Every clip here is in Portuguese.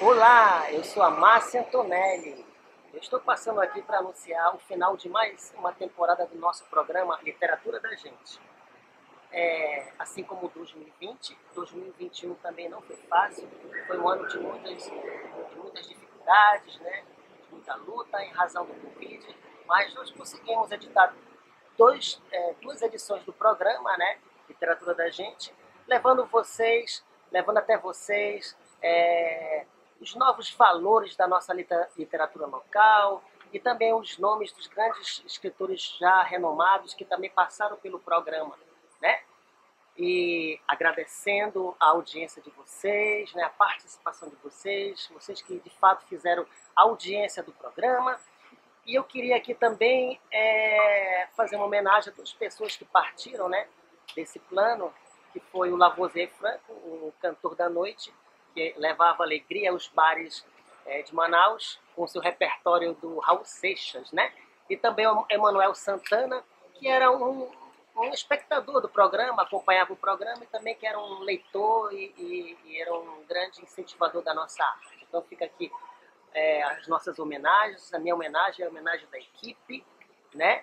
Olá, eu sou a Márcia Antonelli. Eu estou passando aqui para anunciar o final de mais uma temporada do nosso programa Literatura da Gente. Assim como 2020, 2021 também não foi fácil, foi um ano de muitas dificuldades, né? De muita luta em razão do Covid, mas nós conseguimos editar duas edições do programa, né? Literatura da Gente, levando até vocês os novos valores da nossa literatura local e também os nomes dos grandes escritores já renomados que também passaram pelo programa, né? E agradecendo a audiência de vocês, né, a participação de vocês que de fato fizeram a audiência do programa. E eu queria aqui também fazer uma homenagem a duas pessoas que partiram, né, desse plano, que foi o Lavoisier Franco, o cantor da noite, que levava alegria aos bares de Manaus, com seu repertório do Raul Seixas, né? E também o Emanuel Santana, que era um espectador do programa, acompanhava o programa e também que era um leitor e era um grande incentivador da nossa arte. Então fica aqui as nossas homenagens, a minha homenagem, a homenagem da equipe, né?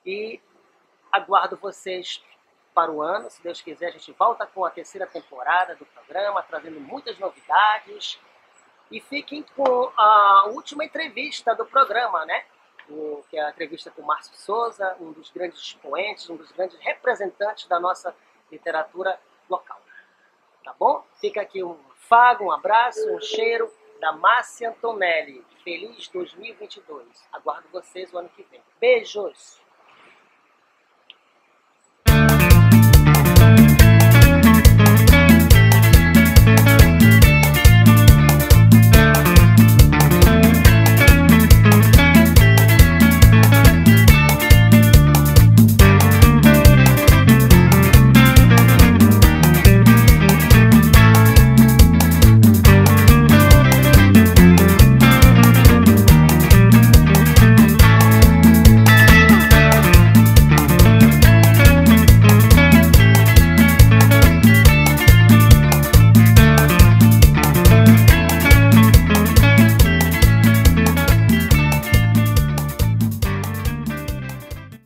E aguardo vocês para o ano, se Deus quiser, a gente volta com a terceira temporada do programa, trazendo muitas novidades. E fiquem com a última entrevista do programa, né? Que é a entrevista com o Márcio Souza, um dos grandes expoentes, um dos grandes representantes da nossa literatura local. Tá bom? Fica aqui um afago, um abraço, um cheiro da Márcia Antonelli. Feliz 2022. Aguardo vocês o ano que vem. Beijos!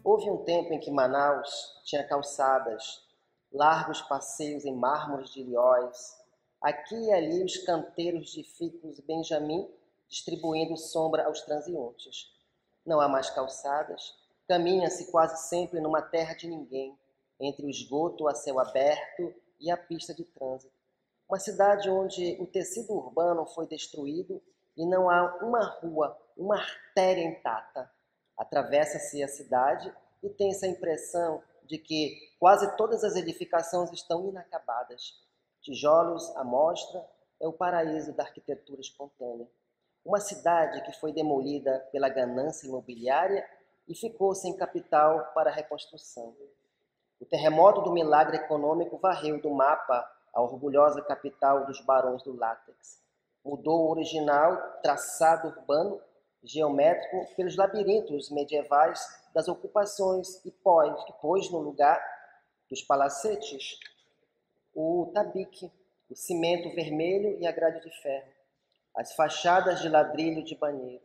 Houve um tempo em que Manaus tinha calçadas, largos passeios em mármores de Ilhéus, aqui e ali os canteiros de ficus Benjamin distribuindo sombra aos transeuntes. Não há mais calçadas, caminha-se quase sempre numa terra de ninguém, entre o esgoto a céu aberto e a pista de trânsito. Uma cidade onde o tecido urbano foi destruído e não há uma rua, uma artéria intacta. Atravessa-se a cidade e tem-se a impressão de que quase todas as edificações estão inacabadas. Tijolos à mostra é o paraíso da arquitetura espontânea. Uma cidade que foi demolida pela ganância imobiliária e ficou sem capital para a reconstrução. O terremoto do milagre econômico varreu do mapa a orgulhosa capital dos barões do látex. Mudou o original traçado urbano geométrico pelos labirintos medievais das ocupações e pôs no lugar dos palacetes o tabique, o cimento vermelho e a grade de ferro, as fachadas de ladrilho de banheiro,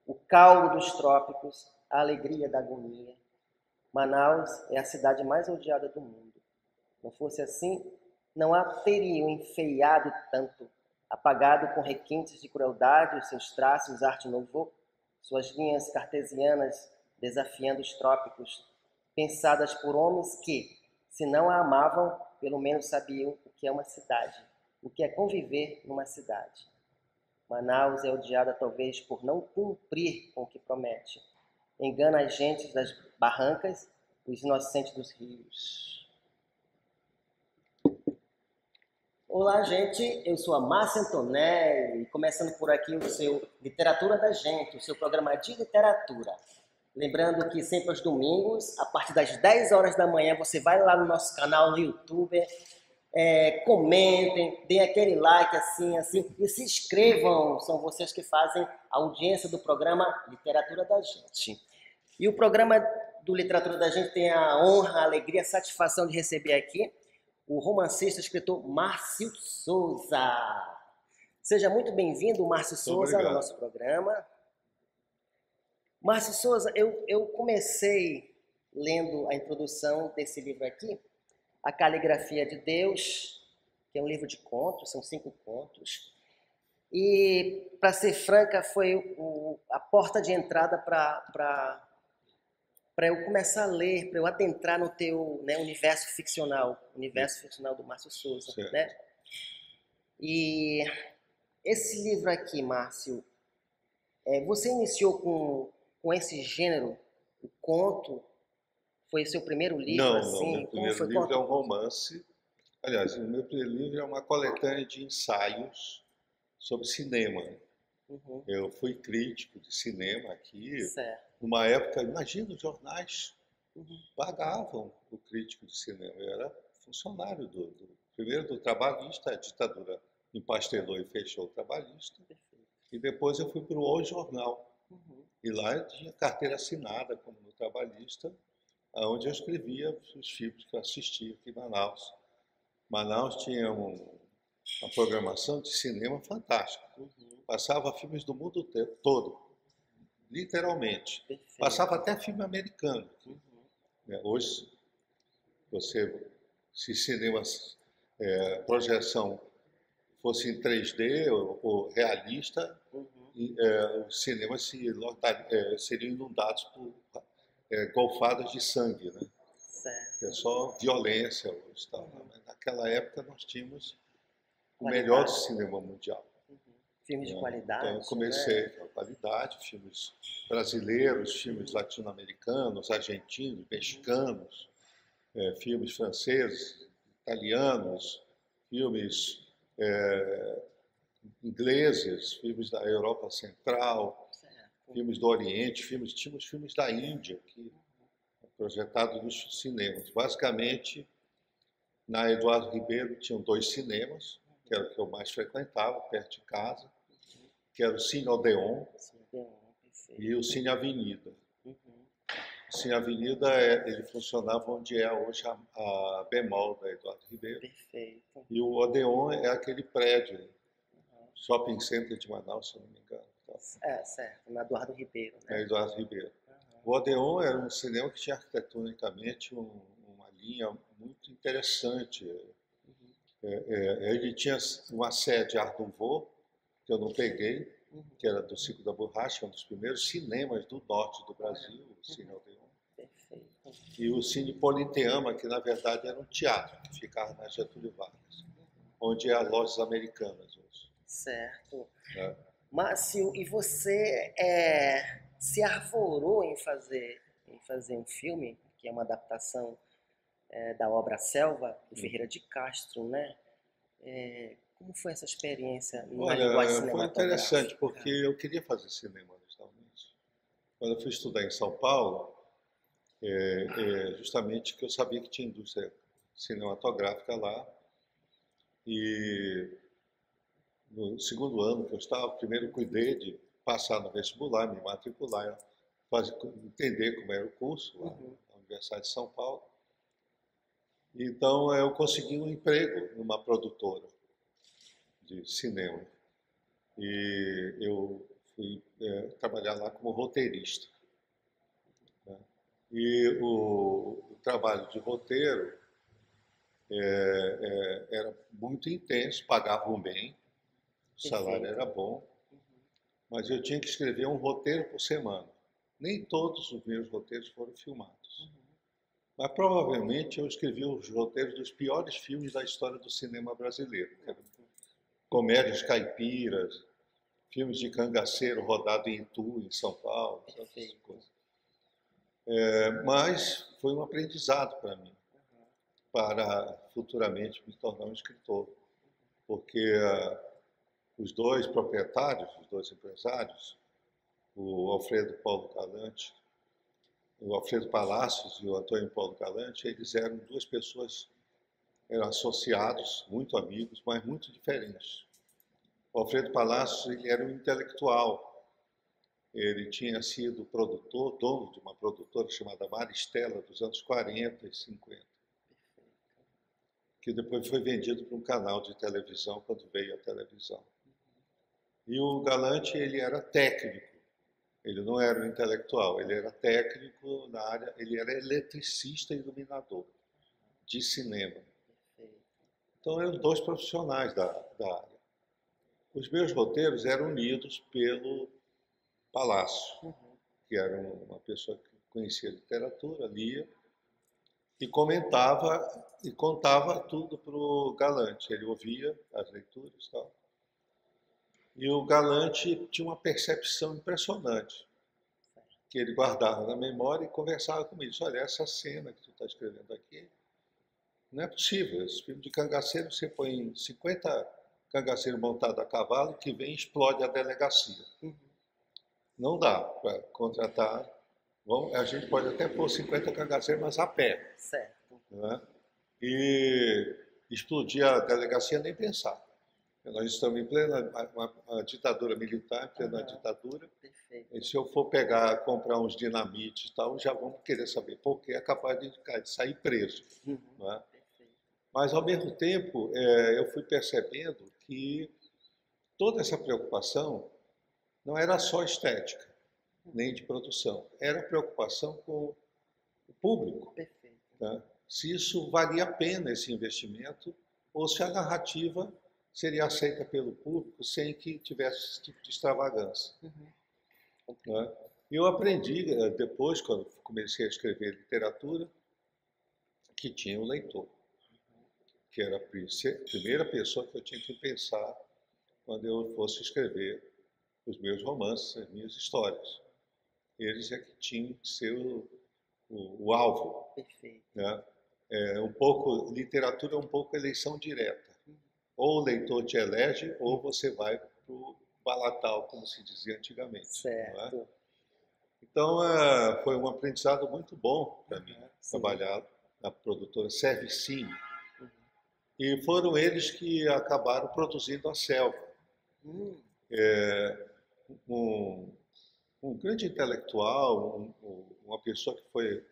o caldo dos trópicos, a alegria da agonia. Manaus é a cidade mais odiada do mundo. Não fosse assim, não a teriam enfeiado tanto, apagado com requintes de crueldade os seus traços arte nouveau, suas linhas cartesianas desafiando os trópicos, pensadas por homens que, se não a amavam, pelo menos sabiam o que é uma cidade, o que é conviver numa cidade. Manaus é odiada talvez por não cumprir com o que promete. Engana as gentes das barrancas, os inocentes dos rios. Olá, gente, eu sou a Márcia Antonelli, começando por aqui o seu Literatura da Gente, o seu programa de literatura. Lembrando que sempre aos domingos, a partir das 10 horas da manhã, você vai lá no nosso canal no YouTube, comentem, deem aquele like assim, e se inscrevam, são vocês que fazem a audiência do programa Literatura da Gente. E o programa do Literatura da Gente tem a honra, a alegria, a satisfação de receber aqui o romancista e escritor Márcio Souza. Seja muito bem-vindo, Márcio Muito Souza, no obrigado. nosso programa. Márcio Souza, eu comecei lendo a introdução desse livro aqui, A Caligrafia de Deus, que é um livro de contos, são 5 contos. E, para ser franca, foi a porta de entrada para eu começar a ler, para eu adentrar no teu, né, universo ficcional do Márcio Souza, Certo. né? E esse livro aqui, Márcio, você iniciou com esse gênero, o conto? Foi seu primeiro livro, Não, assim? meu Como primeiro foi? livro é Conta um um pouquinho. romance. Aliás, o meu primeiro livro é uma coletânea de ensaios sobre cinema. Uhum, Eu fui crítico de cinema aqui. certo. Numa época, imagina, os jornais Uhum, pagavam o crítico de cinema. Eu era funcionário primeiro do Trabalhista, a ditadura empastelou e fechou o Trabalhista. perfeito. E depois eu fui para o O Jornal. Uhum, E lá eu tinha carteira assinada, como no Trabalhista, onde eu escrevia os filmes que eu assistia aqui em Manaus. Manaus tinha uma programação de cinema fantástica. uhum, Passava filmes do mundo todo, literalmente. perfeito. Passava até filme americano. Uhum, Né? Hoje, se cinema, projeção fosse em 3D ou realista, uhum, os cinemas seriam inundados por golfadas de sangue, né? É certo. só violência hoje, tá? Uhum, Mas naquela época nós tínhamos o melhor do qualidade. cinema mundial. Uhum. Filmes de Né? Então eu qualidade, comecei né? com a qualidade, filmes brasileiros, filmes latino-americanos, argentinos, mexicanos, filmes franceses, italianos, filmes eh, ingleses, filmes da Europa Central, Certo. filmes do Oriente, tínhamos filmes da Índia que projetados nos cinemas. Basicamente, na Eduardo Ribeiro tinham 2 cinemas, que era o que eu mais frequentava, perto de casa, que era o Cine Odeon Sim, bem, perfeito. e o Cine Avenida. Uhum, O Cine Avenida ele funcionava onde é hoje a Bemol da Eduardo Ribeiro. perfeito. E o Odeon é aquele prédio, Uhum. shopping center de Manaus, se eu não me engano. Então, Certo, no Eduardo Ribeiro, é né? Eduardo Ribeiro. Uhum, O Odeon era um cinema que tinha arquitetonicamente uma linha muito interessante. uhum, Ele tinha uma sede Art Nouveau, que eu não peguei, uhum. que era do Ciclo da Borracha, um dos primeiros cinemas do norte do Brasil, o Cine Odeon. Perfeito. E o Cine Politeama, que na verdade era um teatro, que ficava na Getúlio Vargas, onde é as lojas americanas hoje. Certo. Né? Márcio, e você se arvorou em fazer um filme, que é uma adaptação da obra Selva, do Ferreira de Castro, né? Como foi essa experiência na linguagem Olha, foi interessante, porque cinematográfica? eu queria fazer cinema originalmente. Quando eu fui estudar em São Paulo, justamente que eu sabia que tinha indústria cinematográfica lá, e no segundo ano que eu estava, primeiro cuidei de passar no vestibular, me matricular, entender como era o curso lá Uhum, na Universidade de São Paulo. Então eu consegui um emprego numa produtora de cinema e eu fui trabalhar lá como roteirista. Né? E o trabalho de roteiro era muito intenso, pagavam bem, o salário perfeito. era bom, Uhum, mas eu tinha que escrever um roteiro por semana. Nem todos os meus roteiros foram filmados. uhum, Mas provavelmente eu escrevi os roteiros dos piores filmes da história do cinema brasileiro. Comédias caipiras, filmes de cangaceiro rodado em Itu, em São Paulo, essas perfeito. coisas. Mas foi um aprendizado para mim, Uhum, para futuramente me tornar um escritor, porque os dois proprietários, os dois empresários, o Alfredo Paulo Galante, o Alfredo Palacios e o Antônio Paulo Galante, eles eram duas pessoas, eram associados, muito amigos, mas muito diferentes. O Alfredo Palacios ele era um intelectual. Ele tinha sido produtor, dono de uma produtora chamada Maristela, dos anos 40 e 50, que depois foi vendido para um canal de televisão quando veio a televisão. E o Galante, ele era técnico, ele não era um intelectual, ele era técnico na área, ele era eletricista e iluminador de cinema. Perfeito. Então eram dois profissionais da área. Os meus roteiros eram lidos pelo Palácio, Uhum. que era uma pessoa que conhecia literatura, lia, e comentava e contava tudo para o Galante. Ele ouvia as leituras e tal. E o Galante tinha uma percepção impressionante, que ele guardava na memória e conversava comigo. Disse, olha, essa cena que tu está escrevendo aqui, não é possível. Esse filme de cangaceiro, você põe 50 cangaceiros montados a cavalo que vem e explode a delegacia. Uhum. Não dá para contratar. Bom, a gente pode até pôr 50 cangaceiros, mas a pé. Certo. Né? E explodir a delegacia nem pensar. Nós estamos em plena uma ditadura militar, em plena ditadura. Perfeito. E se eu for pegar, comprar uns dinamites e tal, já vamos querer saber por que é capaz de sair preso. Uhum. Né? Perfeito. Mas, ao mesmo tempo, eu fui percebendo que toda essa preocupação não era só estética, nem de produção. Era preocupação com o público. Perfeito. Né? Se isso valia a pena, esse investimento, ou se a narrativa seria aceita pelo público sem que tivesse esse tipo de extravagância. Uhum. Né? E eu aprendi, depois, quando comecei a escrever literatura, que tinha um leitor, que era a primeira pessoa que eu tinha que pensar quando eu fosse escrever os meus romances, as minhas histórias. Eles é que tinham que ser o alvo. Perfeito. Né? Literatura é um pouco eleição direta. Ou o leitor te elege, ou você vai para o balatal, como se dizia antigamente. Certo. Não é? Então, foi um aprendizado muito bom para mim, trabalhar na produtora Servicine. Uhum. E foram eles que acabaram produzindo A Selva. Um grande intelectual, uma pessoa que foi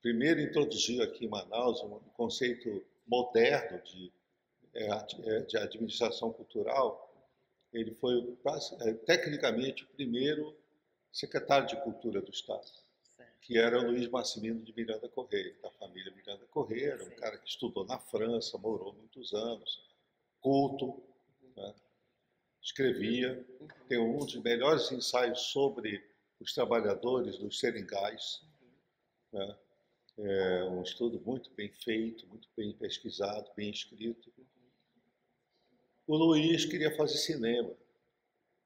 primeiro introduziu aqui em Manaus um conceito moderno de administração cultural. Ele foi tecnicamente o primeiro secretário de Cultura do Estado, que era o Luiz Massimino de Miranda Correia, da família Miranda Correia, era um cara que estudou na França, morou muitos anos, culto, né? Escrevia, tem um dos melhores ensaios sobre os trabalhadores dos seringais, né? É um estudo muito bem feito, muito bem pesquisado, bem escrito. O Luiz queria fazer cinema.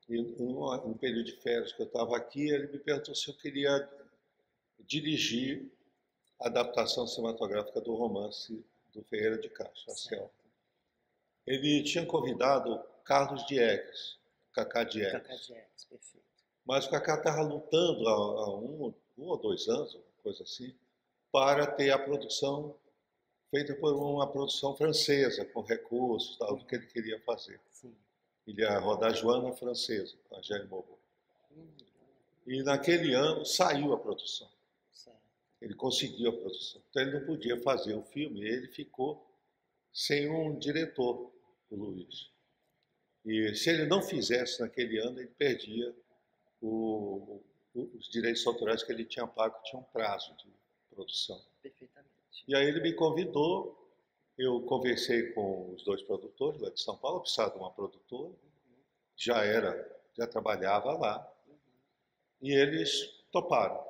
E no período de férias que eu estava aqui, ele me perguntou se eu queria dirigir a adaptação cinematográfica do romance do Ferreira de Castro, A Selva. Ele tinha convidado Carlos Diegues, Cacá Diegues. Perfeito. Mas o Cacá estava lutando há um ou 2 anos, coisa assim, para ter a produção feita por uma produção francesa, com recursos, tal, do que ele queria fazer. Sim. Ele ia rodar Joana Francesa, com a Angèle Maubourg. E naquele ano saiu a produção. Certo. Ele conseguiu a produção. Então ele não podia fazer o filme, e ele ficou sem um diretor, o Luiz. E se ele não fizesse naquele ano, ele perdia os direitos autorais que ele tinha pago, tinha um prazo de produção. Perfeitamente. E aí ele me convidou, eu conversei com os 2 produtores lá de São Paulo, eu precisava de uma produtora, já trabalhava lá, e eles toparam.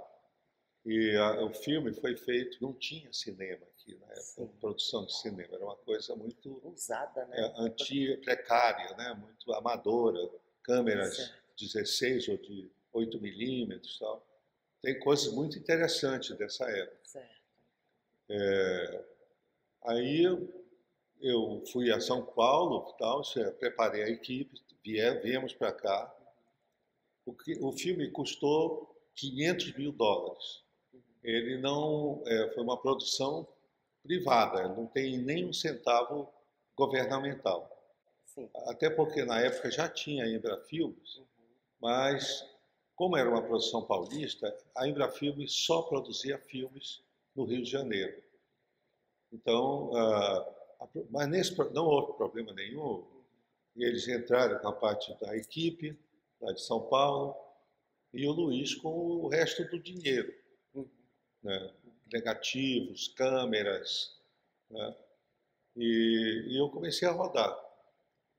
E o filme foi feito, não tinha cinema aqui na época, produção de cinema, era uma coisa muito usada, né? Antiga, precária, né? Muito amadora, câmeras 16 ou de 8 milímetros, tal. Tem coisas muito interessantes dessa época. Certo. Aí eu fui a São Paulo, tal, preparei a equipe, viemos para cá. O filme custou $500 mil. Ele não foi uma produção privada, não tem nem um centavo governamental. Sim. Até porque na época já tinha a Embrafilmes, mas como era uma produção paulista, a Embrafilmes só produzia filmes no Rio de Janeiro. Então, mas não houve problema nenhum. E eles entraram com a parte da equipe, lá de São Paulo, e o Luiz com o resto do dinheiro, né? Negativos, câmeras, né? E eu comecei a rodar.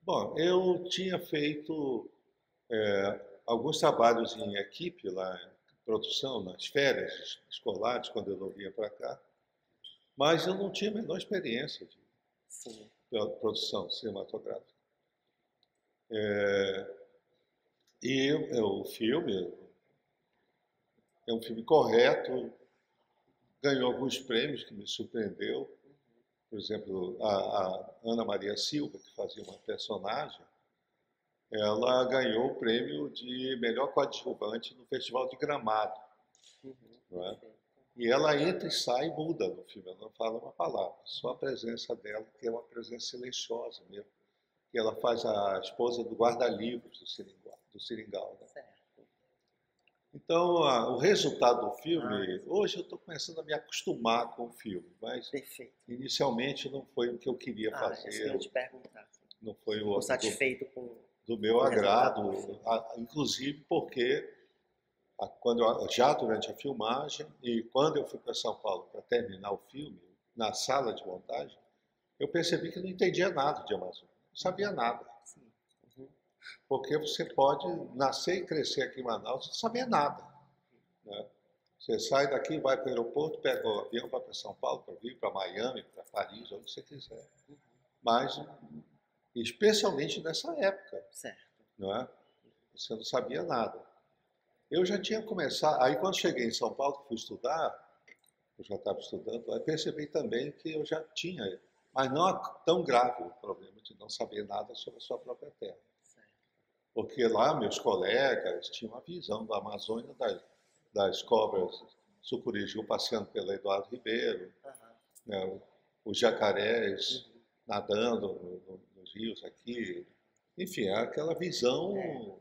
Bom, eu tinha feito alguns trabalhos em equipe lá, em produção, nas férias escolares, quando eu não vinha para cá, mas eu não tinha a menor experiência de Sim. produção cinematográfica. E o filme é um filme correto, ganhou alguns prêmios que me surpreendeu. Por exemplo, a Ana Maria Silva, que fazia uma personagem, ela ganhou o prêmio de melhor coadjuvante no Festival de Gramado. Não é? E ela entra e sai e muda no filme, ela não fala uma palavra. Só a presença dela, que é uma presença silenciosa mesmo. Que ela faz a esposa do guarda-livros do Seringal. Né? Certo. Então, o resultado do filme, hoje eu estou começando a me acostumar com o filme, mas Perfeito. inicialmente não foi o que eu queria fazer. Isso que eu ia te perguntar. Não foi Ficou satisfeito com do meu o resultado agrado, do filme? inclusive porque já durante a filmagem e quando eu fui para São Paulo para terminar o filme, na sala de montagem, eu percebi que não entendia nada de Amazônia, não sabia nada. Sim. Porque você pode nascer e crescer aqui em Manaus e não saber nada. Né? Você sai daqui, vai para o aeroporto, pega o avião, vai para São Paulo, para vir para Miami, para Paris, onde você quiser. Mas, especialmente nessa época, Certo. não é? Você não sabia nada. Eu já tinha começado, aí quando cheguei em São Paulo, que fui estudar, eu já estava estudando, aí percebi também que eu já tinha, mas não tão grave o problema de não saber nada sobre a sua própria terra. Porque lá meus colegas tinham uma visão da Amazônia, das cobras sucuriju passeando pela Eduardo Ribeiro, né, os jacarés nadando nos rios aqui. Enfim, é aquela visão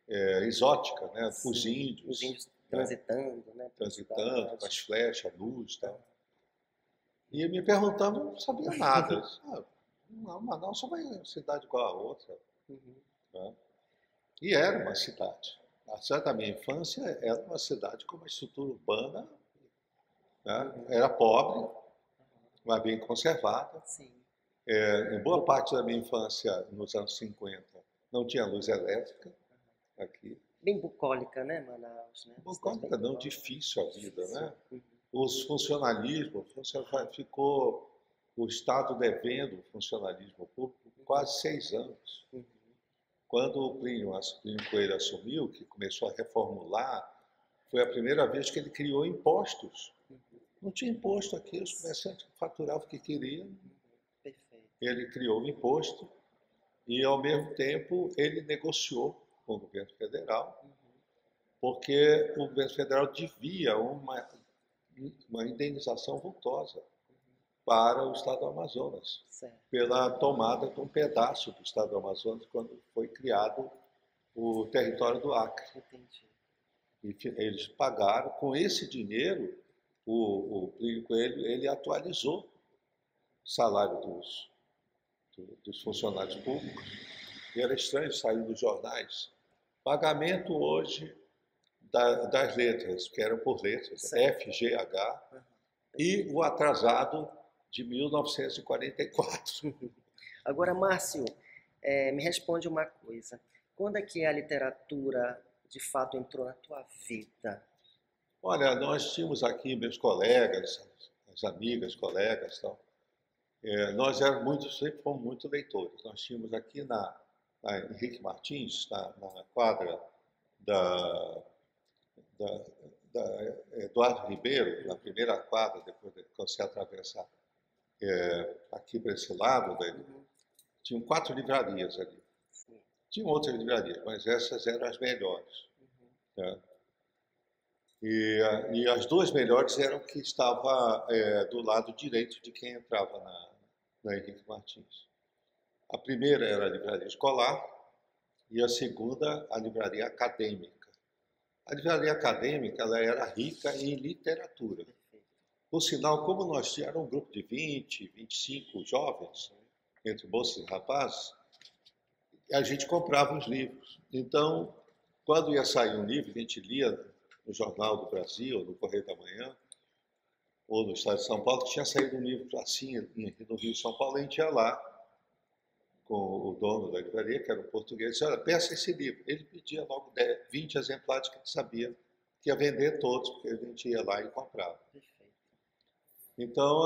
exótica, né, os índios. Os índios transitando, né? Transitando, com as flechas, a luz e tal. E me perguntando, eu não sabia nada. Não, Manaus só vai uma cidade igual a outra. Né? E era uma cidade. A cidade da minha infância era uma cidade com uma estrutura urbana, né? Era pobre, mas bem conservada. Sim. Em boa parte da minha infância, nos anos 50, não tinha luz elétrica aqui. Bem bucólica, né, Manaus? Né? Bucólica não, difícil a vida, né? Os funcionalismos, ficou o Estado devendo o funcionalismo público quase 6 anos. Quando o Plínio Coelho assumiu, que começou a reformular, foi a primeira vez que ele criou impostos. Não tinha imposto aqui, os comerciantes faturavam o que queriam. Ele criou o imposto e, ao mesmo tempo, ele negociou com o governo federal, porque o governo federal devia uma indenização vultosa para o Estado do Amazonas, pela tomada de um pedaço do Estado do Amazonas quando foi criado o território do Acre. E eles pagaram, com esse dinheiro, o Plínio Coelho, ele atualizou o salário dos funcionários públicos. E era estranho sair dos jornais. Pagamento hoje das letras, que eram por letras, F, G, H, e o atrasado de 1944. Agora, Márcio, me responde uma coisa. Quando é que a literatura, de fato, entrou na tua vida? Olha, nós tínhamos aqui meus colegas, as amigas, colegas, tal. Nós sempre fomos muito leitores. Nós tínhamos aqui na Henrique Martins, na quadra da Eduardo Ribeiro, na primeira quadra, depois de quando você atravessar aqui para esse lado, tinham 4 livrarias ali. Tinham outras livrarias, mas essas eram as melhores. Né? E as 2 melhores eram que estavam do lado direito de quem entrava na Henrique Martins. A primeira era a livraria escolar e a segunda a livraria acadêmica. A livraria acadêmica ela era rica em literatura. Por sinal, como nós tínhamos um grupo de 20, 25 jovens, entre moças e rapazes, a gente comprava os livros. Então, quando ia sair um livro, a gente lia no Jornal do Brasil, no Correio da Manhã, ou no Estado de São Paulo, que tinha saído um livro assim no Rio de São Paulo, a gente ia lá com o dono da livraria, que era um português, disse, olha, peça esse livro. Ele pedia logo 10, 20 exemplares que ele sabia que ia vender todos, porque a gente ia lá e comprava. Então,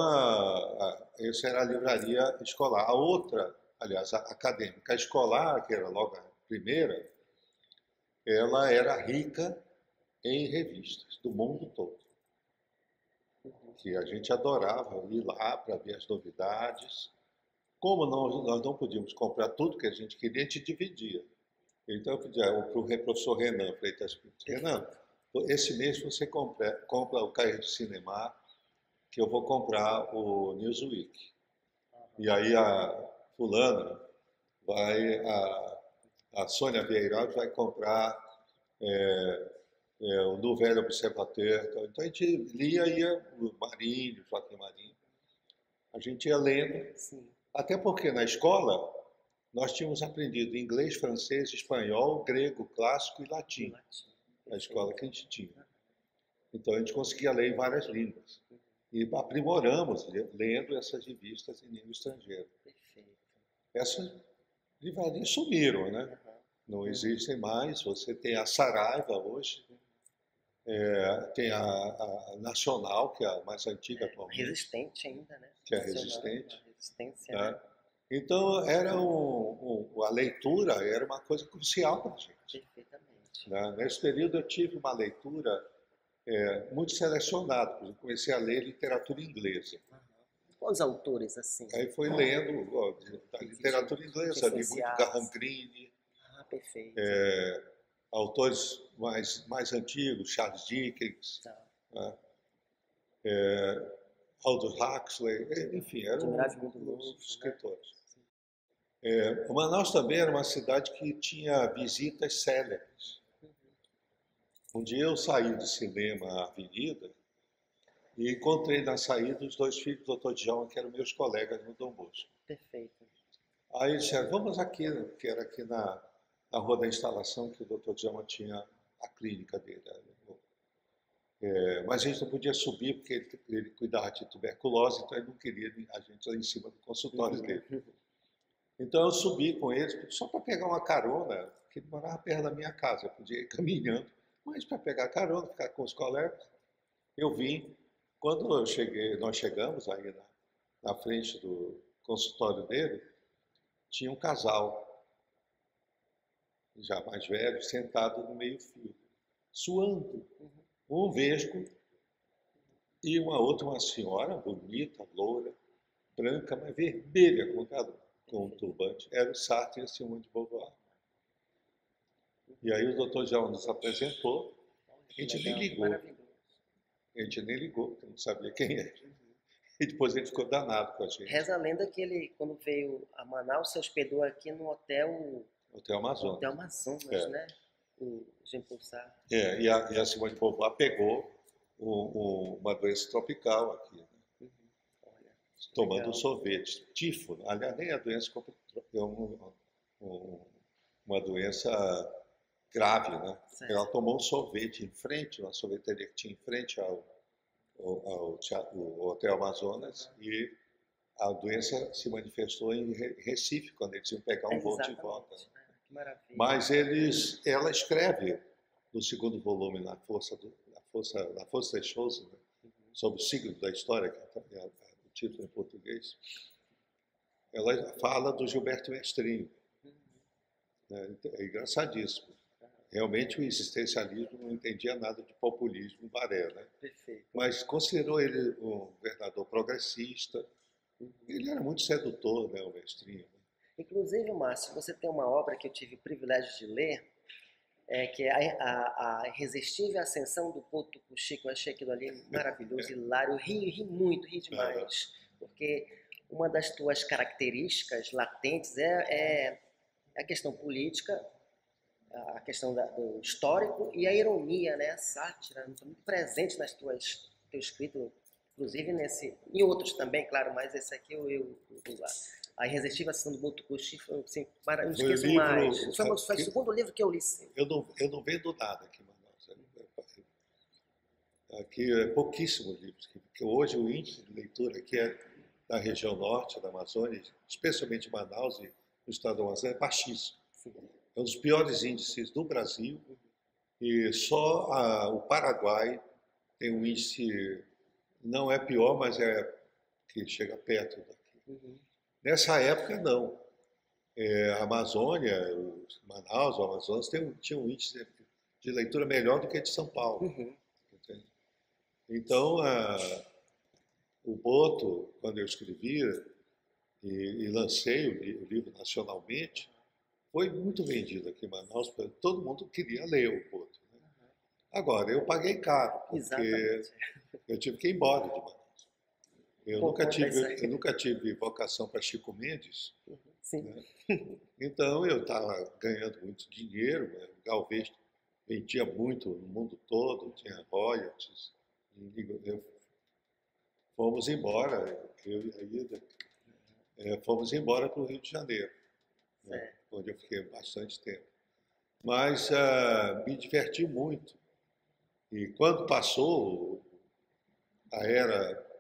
essa era a livraria escolar. A outra, aliás, a acadêmica. A escolar, que era logo a primeira, ela era rica em revistas do mundo todo. Que a gente adorava ir lá para ver as novidades. Como nós não podíamos comprar tudo que a gente queria, a gente dividia. Então eu pedia para o professor Renan Freitas Pinto, Renan, esse mês você compra o Cahiers du Cinéma, que eu vou comprar o Newsweek. E aí a fulana a Sônia Vieira vai comprar o Nouvel Observateur. Então a gente ia o Marinho, Joaquim Marinho. A gente ia lendo. Sim. Até porque na escola nós tínhamos aprendido inglês, francês, espanhol, grego, clássico e latim. Na escola que a gente tinha. Então a gente conseguia ler em várias línguas. E aprimoramos lendo essas revistas em língua estrangeira. Essas livrarias sumiram, né? Não existem mais. Você tem a Saraiva hoje, tem a Nacional, que é a mais antiga atualmente. Resistente ainda, né? Que é resistente. Resistência, né? Então, era a leitura era uma coisa crucial para a gente. Perfeitamente. Né? Nesse período, eu tive uma leitura muito selecionada. Eu comecei a ler literatura inglesa. Quais autores, assim? Aí foi lendo da literatura inglesa, li muito Graham Greene. Perfeito. Autores mais antigos, Charles Dickens, né? Aldous Huxley, enfim, eram os escritores. Manaus também era uma cidade que tinha visitas célebres. Um dia eu saí do cinema à Avenida e encontrei na saída os dois filhos do Dr. Djalma, que eram meus colegas no Dom Bosco. Perfeito. Aí eles disseram, vamos aqui, que era aqui na Rua da Instalação, que o Dr. Djalma tinha a clínica dele. Mas a gente não podia subir porque ele cuidava de tuberculose, então ele não queria a gente lá em cima do consultório dele. Então eu subi com eles só para pegar uma carona, porque ele morava perto da minha casa, eu podia ir caminhando, mas para pegar carona, ficar com os colegas. Eu vim, quando nós chegamos aí na frente do consultório dele, tinha um casal, já mais velho, sentado no meio-fio, suando. Um vesgo e uma senhora bonita, loura, branca, mas vermelha com um turbante. Era o Sartre e a Simone de Beauvoir. E aí o doutor já nos apresentou, a gente nem ligou. A gente nem ligou, porque não sabia quem era. E depois ele ficou danado com a gente. Reza a lenda que ele, quando veio a Manaus, se hospedou aqui no Hotel Amazonas. Hotel Amazonas, né? O Jean Paul Sartre. E a Simone de Beauvoir pegou uma doença tropical aqui, né? Tomando sorvete. Tifo, aliás, nem a doença é uma doença grave, né? Certo. Ela tomou um sorvete em frente, uma sorveteria que tinha em frente ao Hotel Amazonas, e a doença se manifestou em Recife, quando eles iam pegar um voo de volta. Maravilha. Mas ela escreve no segundo volume, na Força das Choses, né? Sobre o siglo da história, que é o título em português. Ela fala do Gilberto Mestrinho. É engraçadíssimo. Realmente o existencialismo não entendia nada de populismo baré, né? Perfeito. Mas considerou ele um governador progressista. Ele era muito sedutor, né, o Mestrinho. Inclusive, Márcio, você tem uma obra que eu tive o privilégio de ler, que é a Irresistível Ascensão do Porto Chico. Eu achei aquilo ali maravilhoso, hilário. Ri muito, ri demais. Porque uma das tuas características latentes é a questão política, a questão do histórico e a ironia, né? A sátira, muito presente nas teu escrito, inclusive em outros também, claro, mas esse aqui A Irresistível Ascensão do Botucuxi foi, assim, não Foi o esqueço livro, mais. Foi o segundo livro que eu li. eu não vendo nada aqui em Manaus. Aqui é pouquíssimos livros, porque hoje o índice de leitura aqui é da região norte da Amazônia, especialmente Manaus e no estado do Amazonas, é baixíssimo. Sim. É um dos piores índices do Brasil e só o Paraguai tem um índice, não é pior, mas é que chega perto daqui. Uhum. Nessa época, não. A Amazônia, Manaus, o Amazonas, tinha um índice de leitura melhor do que a de São Paulo. Uhum. Entende? Então, o Boto, quando eu escrevi e lancei o livro nacionalmente, foi muito vendido aqui em Manaus, porque todo mundo queria ler o Boto. Né? Agora, eu paguei caro, porque Exatamente. eu tive que ir embora de Manaus. Eu Pô, nunca tive vocação para Chico Mendes, Uhum. Sim. né? Então eu estava ganhando muito dinheiro, né? O Galvez vendia muito no mundo todo, tinha royalties. Fomos embora, eu e a Ida, fomos embora para o Rio de Janeiro, né? Onde eu fiquei bastante tempo. Mas me diverti muito. E quando passou a era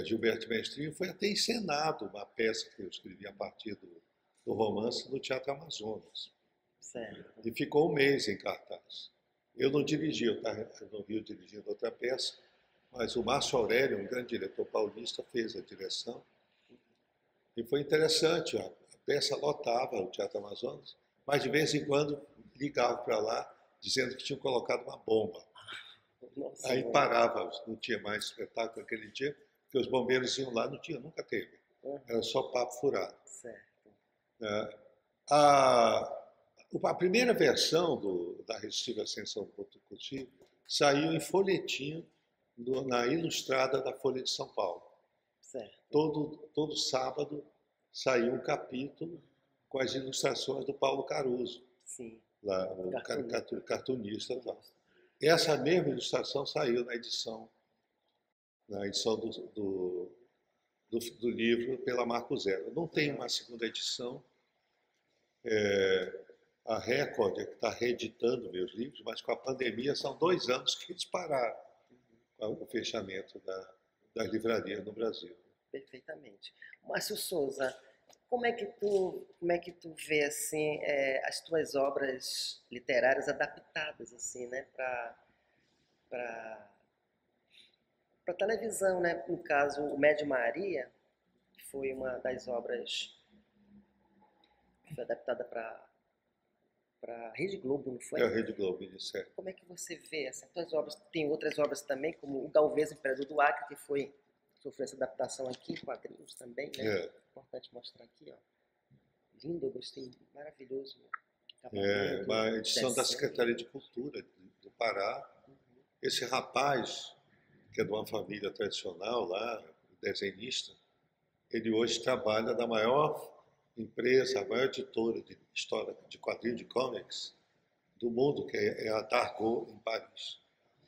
Gilberto Mestrinho, foi até encenado uma peça que eu escrevi a partir do romance no Teatro Amazonas. Certo. E ficou um mês em cartaz. Eu não dirigi, eu estava no Rio dirigindo outra peça, mas o Márcio Aurélio, um grande diretor paulista, fez a direção. E foi interessante, a peça lotava o Teatro Amazonas, mas de vez em quando ligavam para lá dizendo que tinham colocado uma bomba. Nossa, Aí parava, não tinha mais espetáculo aquele dia, porque os bombeiros iam lá, não tinha, nunca teve. Era só papo furado. Certo. A primeira versão da Resistível Ascensão do Botucuti saiu em folhetinho na Ilustrada da Folha de São Paulo. Certo. Todo sábado saiu um capítulo com as ilustrações do Paulo Caruso, Sim. lá, o cartunista. Essa mesma ilustração saiu na edição do livro pela Marco Zero. Não tem uma segunda edição. A Record é que está reeditando meus livros, mas com a pandemia são 2 anos que eles pararam o fechamento das livrarias no Brasil. Perfeitamente. Márcio Souza, como é que tu vê assim as tuas obras literárias adaptadas assim, né, para televisão, né? No caso, o Médio Maria, que foi uma das obras que foi adaptada para Rede Globo, não foi? É a Rede Globo, isso é. Como é que você vê essas tuas obras? Tem outras obras também, como o Galvez, Imperador do Acre, que sofreu essa adaptação aqui, quadrinhos também, né? Importante mostrar aqui, ó. Lindo, eu gostei, maravilhoso. Uma edição da Secretaria de Cultura do Pará. Esse rapaz, que é de uma família tradicional lá, desenhista, ele hoje trabalha na maior empresa, a maior editora de história de quadrinhos de comics do mundo, que é a Dargaud, em Paris.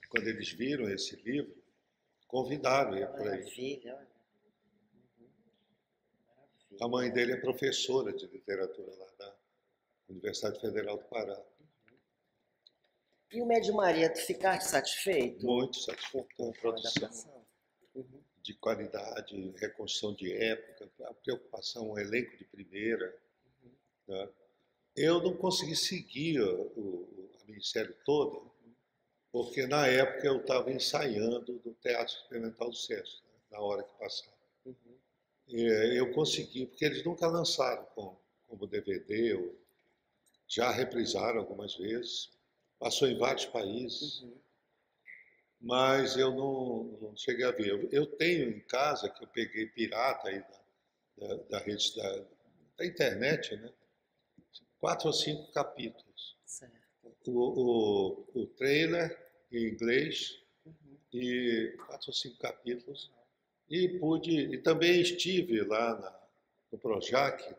Quando eles viram esse livro, convidaram ele para ir. Maravilha, olha. A mãe dele é professora de literatura lá da Universidade Federal do Pará. E o Médio Maria, tu ficaste satisfeito? Muito satisfeito com a produção Uhum. de qualidade, reconstrução de época, a preocupação, o elenco de primeira. Né? Eu não consegui seguir a minissérie toda, porque na época eu estava ensaiando no Teatro Experimental do Sesc, né? Na hora que passava. Eu consegui, porque eles nunca lançaram como DVD, ou já reprisaram algumas vezes, passou em vários países, mas eu não cheguei a ver. Eu tenho em casa, que eu peguei pirata aí da rede da internet, né? 4 ou 5 capítulos. Certo. O trailer em inglês e 4 ou 5 capítulos. E também estive lá no Projac,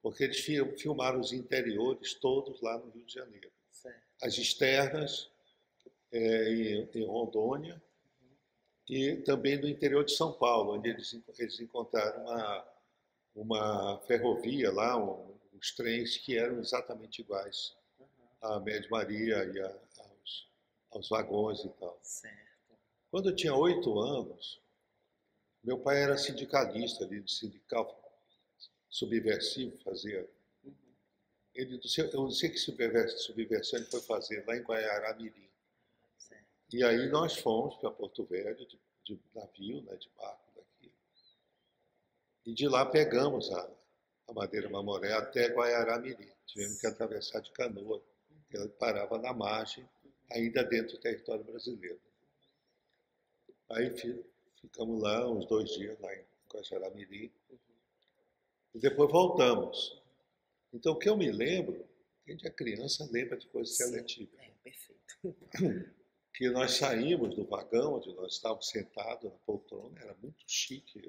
porque eles filmaram os interiores todos lá no Rio de Janeiro. Certo. As externas em Rondônia e também no interior de São Paulo, onde eles encontraram uma ferrovia lá, os trens que eram exatamente iguais à Média Maria e aos vagões e tal. Certo. Quando eu tinha 8 anos, meu pai era sindicalista ali, de sindical subversivo, fazia. Eu não sei que subversão ele foi fazer lá em Guaiará-Mirim. E aí nós fomos para Porto Velho, de navio, né, de barco daqui. E de lá pegamos a Madeira Mamoré até Guaiará-Mirim. Tivemos que atravessar de canoa, porque ela parava na margem, ainda dentro do território brasileiro. Aí ficamos lá uns 2 dias, lá em Guajará-Mirim, e depois voltamos. Então, o que eu me lembro, a gente é criança, lembra de coisas seletivas. Perfeito. Que nós saímos do vagão onde nós estávamos sentados na poltrona, era muito chique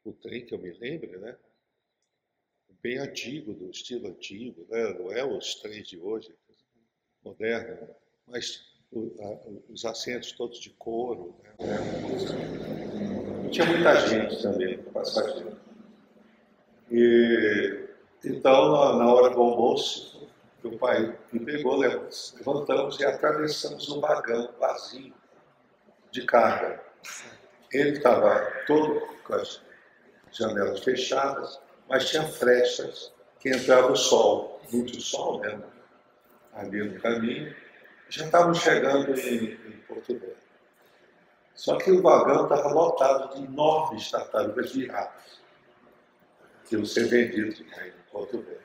o trem, que eu me lembro, né? Bem antigo, do estilo antigo, né? Não é os trens de hoje, moderno, mas os assentos todos de couro, né? Tinha muita gente também, passageiro. E então, na hora do almoço, meu pai me pegou, levantamos e atravessamos um vagão vazio de carga. Ele estava todo com as janelas fechadas, mas tinha frechas que entrava o sol, muito sol mesmo, ali no caminho. Já estávamos chegando em Porto Velho. Só que o vagão estava lotado de enormes tartarugas viradas, que iam ser vendidos em Porto Velho.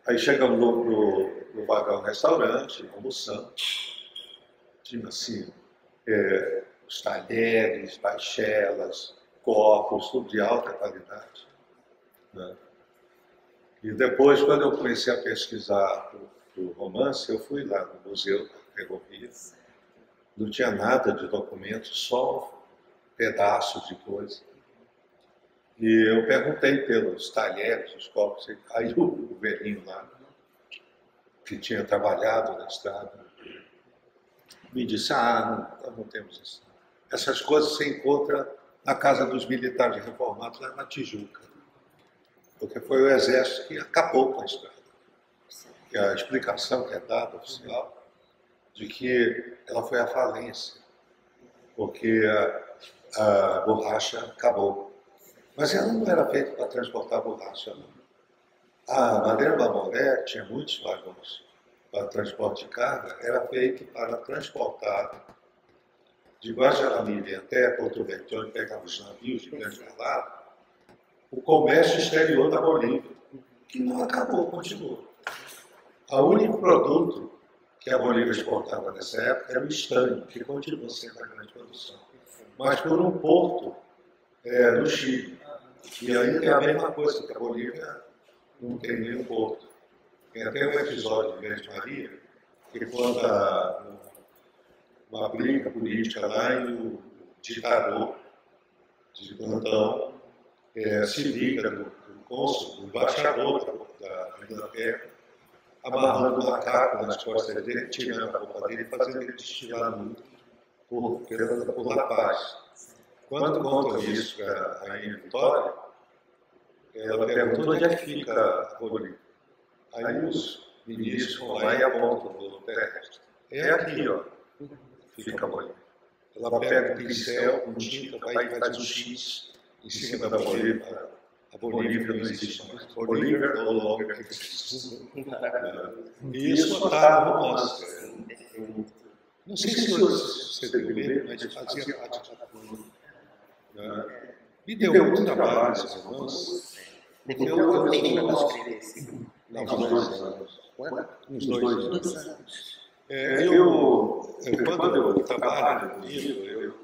Aí chegamos no vagão restaurante, almoçamos. Tinha assim, os talheres, baixelas, copos, tudo de alta qualidade. Né? E depois, quando eu comecei a pesquisar o romance, eu fui lá no Museu da Ferrovia. Não tinha nada de documento, só pedaços de coisa. E eu perguntei pelos talheres, os copos. Aí o velhinho lá, que tinha trabalhado na estrada, me disse, não temos isso. Essas coisas você encontra na casa dos militares reformados, lá na Tijuca. Porque foi o exército que acabou com a estrada. E a explicação que é dada, oficial, de que ela foi à falência, porque a borracha acabou. Mas ela não era feita para transportar borracha, não. A Madeira Mamoré tinha muitos vagões para transporte de carga, era feito para transportar de Guajará-Mirim até Porto Velho, onde pegava os navios de grande calado, o comércio exterior da Bolívia, que não acabou, continuou. O único produto que a Bolívia exportava nessa época era o estanho, que continua sendo a grande produção. Mas por um porto no Chile. E aí é a mesma coisa, que a Bolívia não tem nenhum porto. Tem até um episódio de Virgem Maria, que conta uma briga política lá e o ditador de plantão se liga do cônsul, do embaixador da Inglaterra, amarrando o macaco nas costas dele, tirando a roupa dele e fazendo ele destilar muito por La Paz. Quando contam isso para a Rainha Vitória, ela perguntou onde é que fica a Bolívia. Aí os ministros vão lá e apontam no terrestre. É aqui, ó, fica a Bolívia. Ela pega o pincel com tinta, vai e faz um X em cima da Bolívia. A Bolívia não existe mais. Bolívia no longer existe. E isso botava no romance. Não sei se você lembra, mas fazia parte da coisa. Me deu muito trabalho esse romance. Quanto tempo para escrever esse? Uns 2 anos. Quando eu trabalho no livro,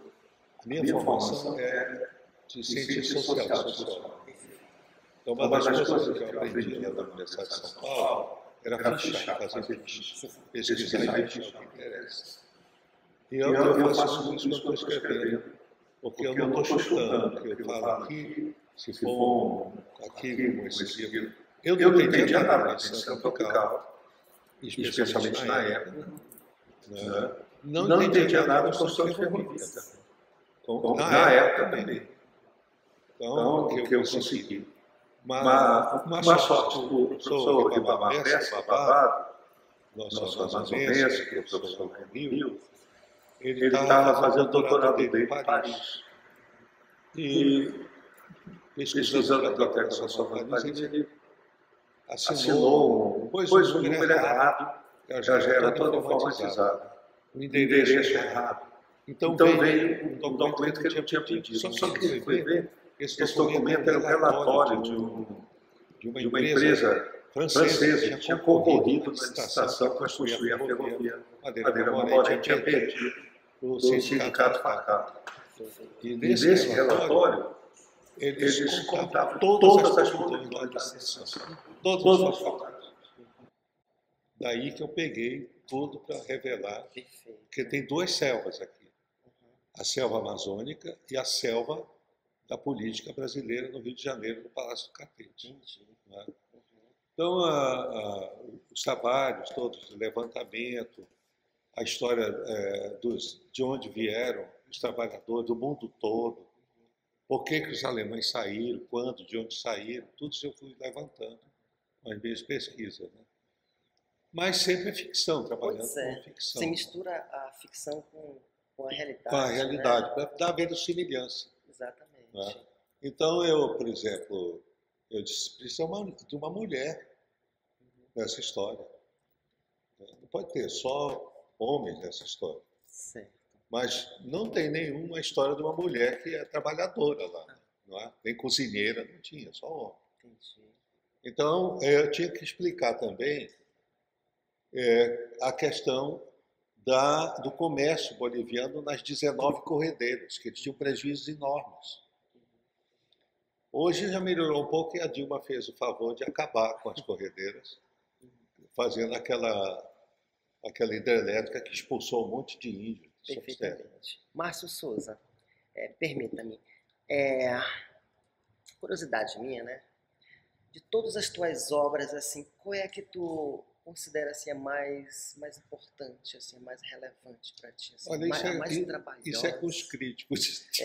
a minha formação é de ciência social. Então, uma das coisas que eu aprendi na Universidade de São Paulo era fichar, fazer ficha, pesquisar e fichar o que interessa. E eu faço isso quando estou escrevendo, porque eu não estou chutando, porque eu falo aqui, se for aqui, com esse livro. Eu não entendia nada da medicina tropical, especialmente na época. Né? Não entendia nada da construção ferroviária. Então, na época também. Então, o que eu consegui. Uma sorte, o professor Ribamar Bessa, Babado, nosso amazonense, que é o professor Rio, ele estava fazendo doutorado dele em Paris. E, pesquisando a Biblioteca Nacional de Paris, ele assinou, pôs o número errado, já era todo informatizado. O endereço errado. Então veio um documento que ele não tinha pedido. Só que ele foi ver, esse documento era um relatório de uma empresa francesa que tinha concorrido na licitação para construir a ferrovia Madeira Mamoré, tinha perdido o sindicato Facap. E nesse relatório, eles contavam todas as condições da licitação, todos os fatos. Daí que eu peguei tudo para revelar, porque tem duas selvas aqui. A selva amazônica e a selva da política brasileira no Rio de Janeiro, no Palácio do Catete. Né? Então, os trabalhos todos, o levantamento, a história de onde vieram os trabalhadores do mundo todo, por que os alemães saíram, quando, de onde saíram, tudo isso eu fui levantando com as minhas pesquisas. Né? Mas sempre é ficção, trabalhando com ficção. Você mistura a ficção com a realidade. Com a realidade, né? para dar verossimilhança. Exatamente. Né? Então, eu, por exemplo, eu disse, precisa de uma mulher nessa história. Não pode ter só homens nessa história. Certo. Mas não tem nenhuma história de uma mulher que é trabalhadora lá. Não é? Nem cozinheira, não tinha, só homem. Entendi. Então, eu tinha que explicar também a questão do comércio boliviano nas 19 corredeiras, que eles tinham prejuízos enormes. Hoje já melhorou um pouco e a Dilma fez o favor de acabar com as corredeiras, fazendo aquela hidrelétrica que expulsou um monte de índios. Perfeitamente. Márcio Souza, permita-me, curiosidade minha, né? De todas as tuas obras, assim, qual é a que tu considera assim, a mais importante, assim, a mais relevante para ti? Assim, olha, mais trabalhosa? Isso é com os críticos de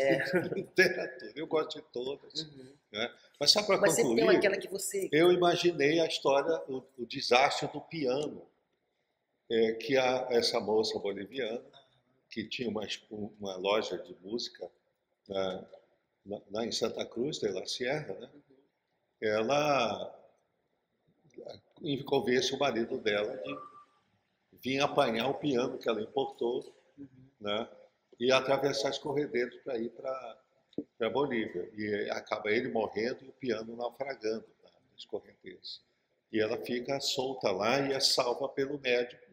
literatura. Eu gosto de todas. Né? Mas só para concluir, tem aquela que você... eu imaginei a história, o desastre do piano, que essa moça boliviana, que tinha uma loja de música lá em Santa Cruz de la Sierra, né? Ela convence o marido dela de vir apanhar o piano que ela importou, né? E atravessar as corredeiras para ir para a Bolívia. E acaba ele morrendo e o piano naufragando nas correntezas. E ela fica solta lá e é salva pelo médico.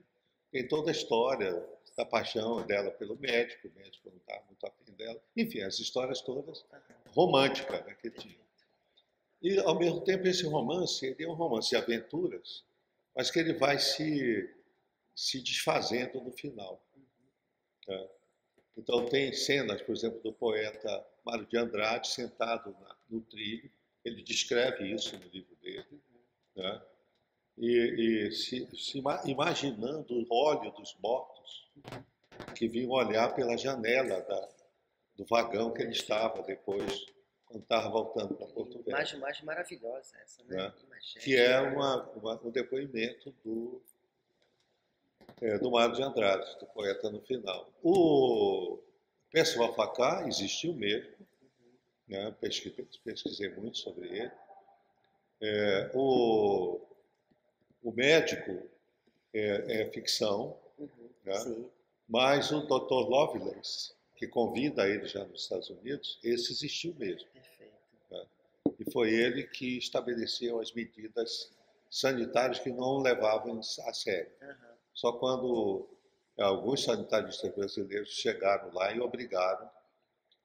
Tem toda a história da paixão dela pelo médico, o médico não está muito afim dela. Enfim, as histórias todas românticas, né, que tinha. E, ao mesmo tempo, esse romance, ele é um romance de aventuras, mas que ele vai se desfazendo no final. Tá? Então, tem cenas, por exemplo, do poeta Mário de Andrade sentado no trilho, ele descreve isso no livro dele, né? E imaginando o óleo dos mortos que vinham olhar pela janela do vagão que ele estava depois, quando estava voltando para Porto Velho. Imagem maravilhosa essa, né? Que é um depoimento do Mário de Andrade, do poeta no final. O Percival Facá existiu mesmo, né? Pesquisei muito sobre ele. O médico é ficção, né? Mas o Dr. Lovelace, que convida ele já nos Estados Unidos, esse existiu mesmo. Né? E foi ele que estabeleceu as medidas sanitárias que não o levavam a sério. Só quando alguns sanitaristas brasileiros chegaram lá e obrigaram,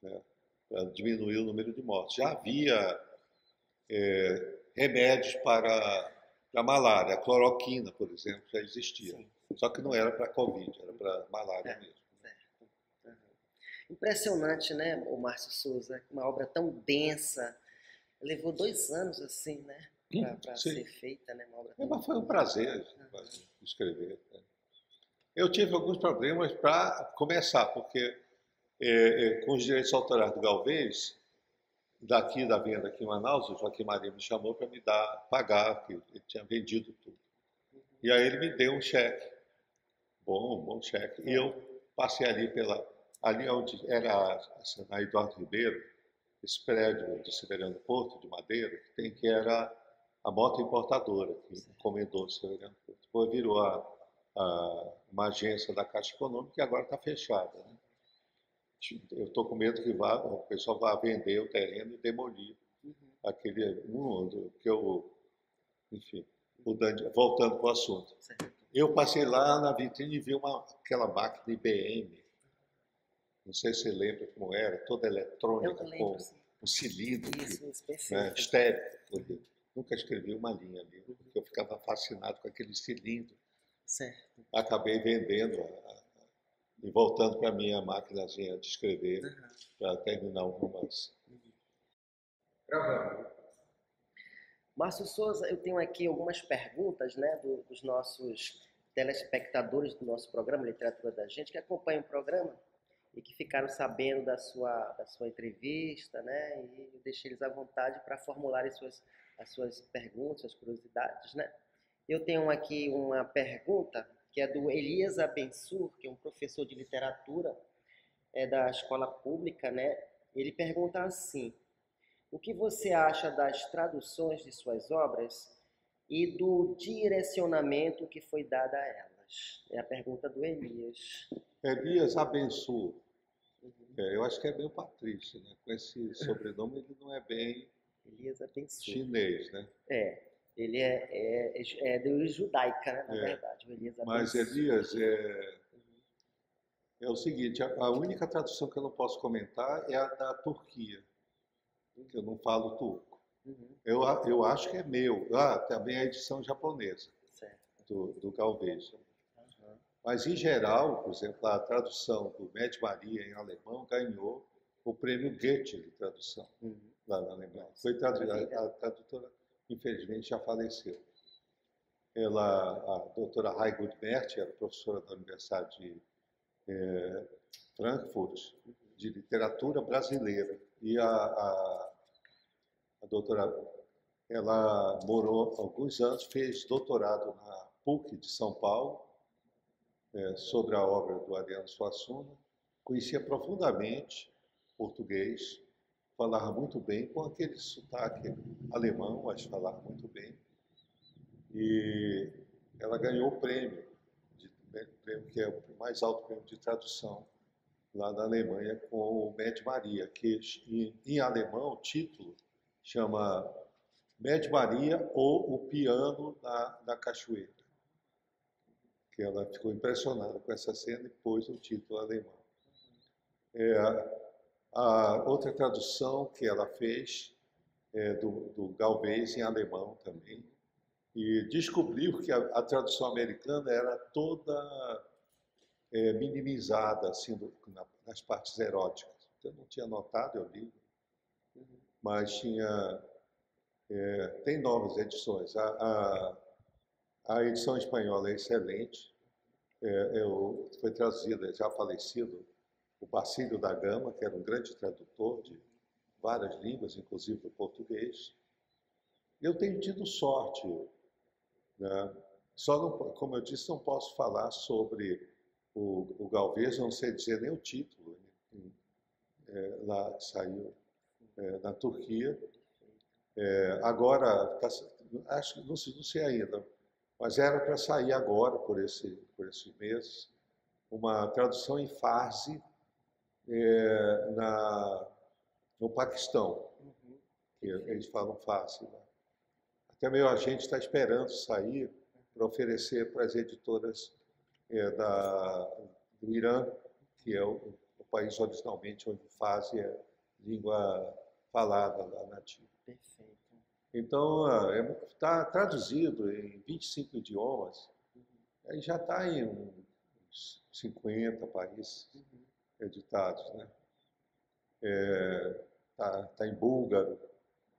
né, para diminuir o número de mortes. Já havia remédios para malária, a cloroquina, por exemplo, já existia. Sim. Só que não era para Covid, era para malária mesmo. Certo. Impressionante, né, o Márcio Souza? Uma obra tão densa. Levou 2 anos, assim, né, para ser feita, né? Uma obra tão... Mas foi um prazer escrever. Né? Eu tive alguns problemas para começar, porque com os direitos autorais do Galvez, daqui da venda aqui em Manaus, o Joaquim Maria me chamou para me pagar, que ele tinha vendido tudo. E aí ele me deu um cheque, um bom cheque. E eu passei ali onde era assim, na Eduardo Ribeiro, esse prédio de Severiano Porto, de madeira, que era a moto importadora, que encomendou o Severiano Porto. Depois virou uma agência da Caixa Econômica e agora está fechada. Né? Eu estou com medo que o pessoal vá vender o terreno e demolir aquele mundo que enfim, voltando para o assunto. Eu passei lá na vitrine e vi aquela máquina IBM, não sei se você lembra como era, toda eletrônica, com um cilindro, né, estéreo. Nunca escrevi uma linha ali, porque eu ficava fascinado com aquele cilindro. Certo. Acabei vendendo e voltando para a minha maquinazinha de escrever para terminar o romance. Gravando. Márcio Souza, eu tenho aqui algumas perguntas, né, dos nossos telespectadores do nosso programa Literatura da Gente, que acompanham o programa e que ficaram sabendo da sua entrevista, né, e eu deixei eles à vontade para formularem as suas perguntas, suas curiosidades, né. Eu tenho aqui uma pergunta que é do Elias Abensur, que é um professor de literatura da escola pública, né. Ele pergunta assim: o que você acha das traduções de suas obras e do direcionamento que foi dado a elas? É a pergunta do Elias. Elias Abensur. Eu acho que é meio Patrício, né? Com esse sobrenome ele não é bem chinês, né? Ele é de judaica, né, na verdade. O Elias Abensur. Mas Elias, é o seguinte, a única tradução que eu não posso comentar é a da Turquia, que eu não falo turco. Eu acho que é meu. Também a edição japonesa, do Galvez. Mas, em geral, por exemplo, a tradução do Med Maria em alemão ganhou o prêmio Goethe de tradução, lá na Alemanha. Foi a tradutora, infelizmente, já faleceu. A doutora Heigud Merth, era professora da Universidade de Frankfurt, de literatura brasileira. E a doutora, ela morou alguns anos, fez doutorado na PUC de São Paulo, sobre a obra do Ariano Suassuna, conhecia profundamente português, falava muito bem, com aquele sotaque alemão, mas falava muito bem. E ela ganhou o prêmio, que é o mais alto prêmio de tradução lá na Alemanha, com o Med Maria, que em alemão o título chama Med Maria ou O Piano da Cachoeira, que ela ficou impressionada com essa cena e pôs o título alemão. A outra tradução que ela fez é do Galvez em alemão também, e descobriu que a tradução americana era toda minimizada assim, nas partes eróticas. Eu não tinha notado, eu li, mas tem novas edições. A edição espanhola é excelente. Foi traduzida, já falecido, o Basílio da Gama, que era um grande tradutor de várias línguas, inclusive do português. Eu tenho tido sorte, né? Só não, como eu disse, não posso falar sobre o Galvez, não sei dizer nem o título. Lá saiu na Turquia. Agora, acho que não sei ainda, mas era para sair agora, por esses meses, uma tradução em Farsi no Paquistão, que eles falam Farsi. Né? Até meu agente está esperando sair para oferecer para as editoras do Irã, que é o país originalmente onde Farsi é língua falada lá nativa. Perfeito. Então, está traduzido em 25 idiomas, aí já está em uns 50 países editados. Né? Tá em búlgaro,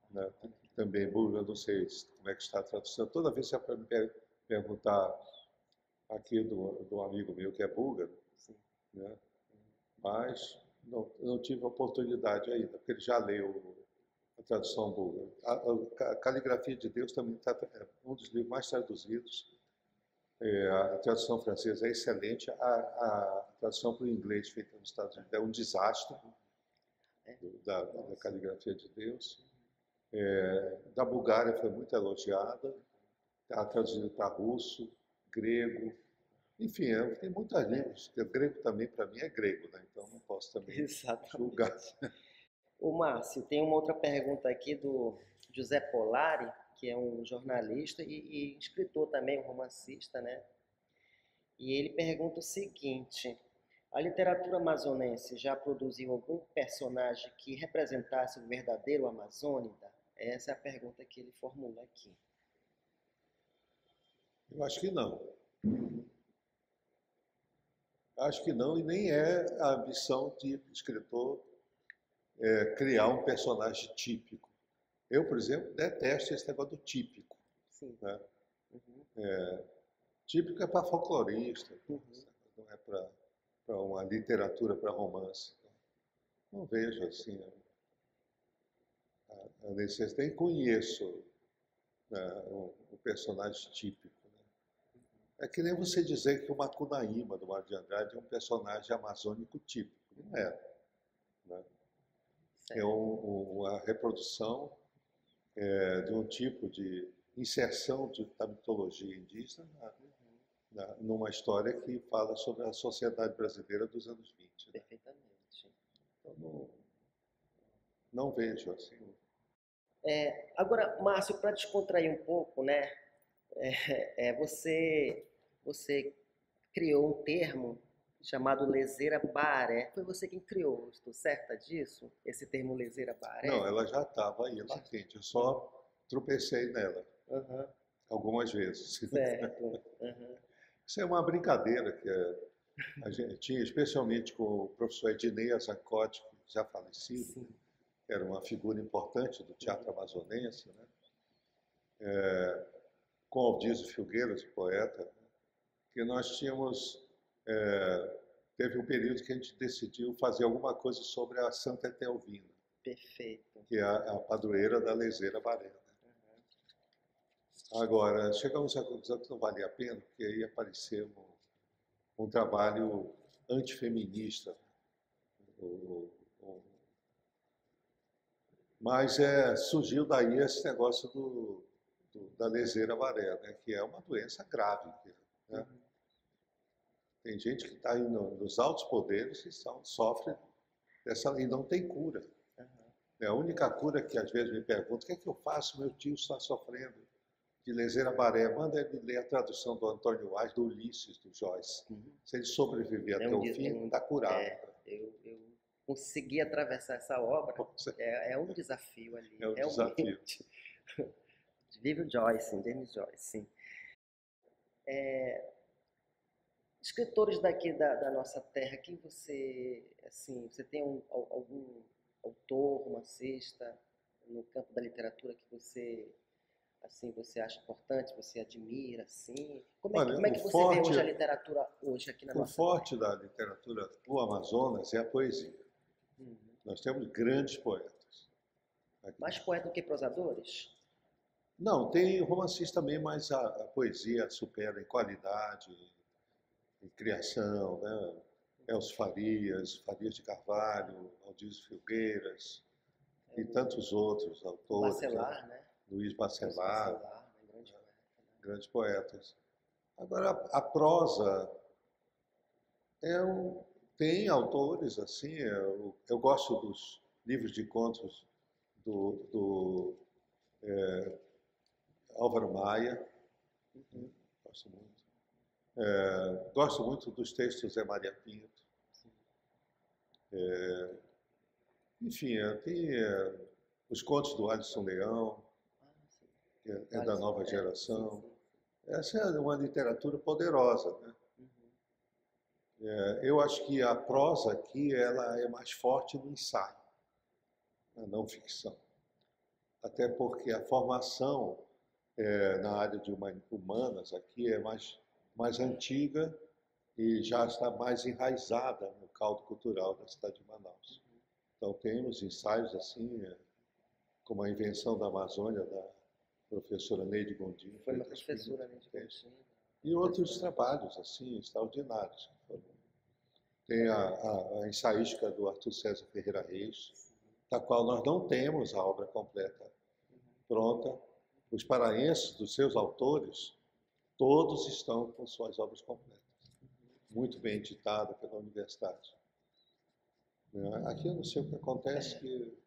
né? Também búlgaro, não sei como é que está a tradução. Toda vez que você me perguntar aqui do amigo meu que é búlgaro, né? Mas não tive a oportunidade ainda, porque ele já leu a tradução búlgara. A Caligrafia de Deus também está um dos livros mais traduzidos. A tradução francesa é excelente. A tradução para o inglês feita nos Estados Unidos é um desastre da Caligrafia de Deus. Da Bulgária foi muito elogiada. Está traduzida para russo, grego. Enfim, tem muitas línguas. O grego também, para mim, é grego, né? Então não posso também julgar. Ô Márcio, tem uma outra pergunta aqui do José Polari, que é um jornalista e escritor também, um romancista, né? E ele pergunta o seguinte: a literatura amazonense já produziu algum personagem que representasse o verdadeiro amazônida? Essa é a pergunta que ele formula aqui. Eu acho que não. Acho que não, e nem é a ambição de escritor criar um personagem típico. Eu, por exemplo, detesto esse negócio do típico. Sim. Né? Típico é para folclorista, não é para uma literatura, para romance. Não vejo assim a necessidade. Nem conheço, né, o personagem típico. Né? É que nem você dizer que o Macunaíma, do Mário de Andrade, é um personagem amazônico típico. Não é. Né? É uma reprodução de um tipo de inserção da mitologia indígena numa história que fala sobre a sociedade brasileira dos anos 20. Né? Perfeitamente. Então, não vejo assim. Agora, Márcio, para descontrair um pouco, né? Você criou um termo chamado leseira baré. Foi você quem criou, estou certa disso? Esse termo leseira baré? Não, ela já estava aí latente, eu só tropecei nela algumas vezes. Certo. Isso é uma brincadeira que a gente tinha, especialmente com o professor Ednei Azancotti, que já falecido. Sim. Era uma figura importante do teatro amazonense, né? Com Aldísio Filgueiras, o poeta, que nós tínhamos... teve um período que a gente decidiu fazer alguma coisa sobre a Santa Etelvina. Perfeito. Que é a padroeira da leseira baré. Né? Agora, chegamos à conclusão que não valia a pena, porque aí apareceu um trabalho antifeminista. Mas surgiu daí esse negócio da leseira baré, né? Que é uma doença grave. Né? Tem gente que está aí nos altos poderes e sofre dessa e não tem cura. A única cura que às vezes me perguntam: o que é que eu faço? Meu tio está sofrendo de leseira baré. Manda ele ler a tradução do Antônio Wise, do Ulisses, do Joyce. Se ele sobreviver até o fim, está curado. Eu consegui atravessar essa obra. É um desafio ali. É um desafio. Vive o Joyce, James Joyce, sim. Escritores daqui da nossa terra, quem você tem algum autor, romancista no campo da literatura que você acha importante, você admira, assim? Como é que você vê hoje a literatura hoje aqui na nossa terra? O forte da literatura do Amazonas é a poesia. Nós temos grandes poetas. Mais poetas do que prosadores? Não, tem romancistas também, mas a poesia supera em qualidade, em criação, né? Elcio Farias, Farias de Carvalho, Aldísio Filgueiras e tantos outros autores. Bacelar, né? Luiz Bacelar, grande poeta, né? Grandes poetas. Agora, a prosa tem autores assim. Eu gosto dos livros de contos do Álvaro Maia. Gosto muito. Gosto muito dos textos de Zé Maria Pinto. Enfim, tem os contos do Alisson Leão, que é da nova geração. Essa é uma literatura poderosa, né? Eu acho que a prosa aqui ela é mais forte no ensaio, na não ficção. Até porque a formação na área de humanas aqui é mais antiga e já está mais enraizada no caldo cultural da cidade de Manaus. Então temos ensaios assim como a invenção da Amazônia, da professora Neide Gondim. Foi uma professora Neide Gondim. E outros trabalhos, assim, extraordinários. Tem a ensaística do Arthur César Ferreira Reis, da qual nós não temos a obra completa pronta. Os paraenses, dos seus autores, todos estão com suas obras completas. Muito bem editada pela universidade. Aqui eu não sei o que acontece, que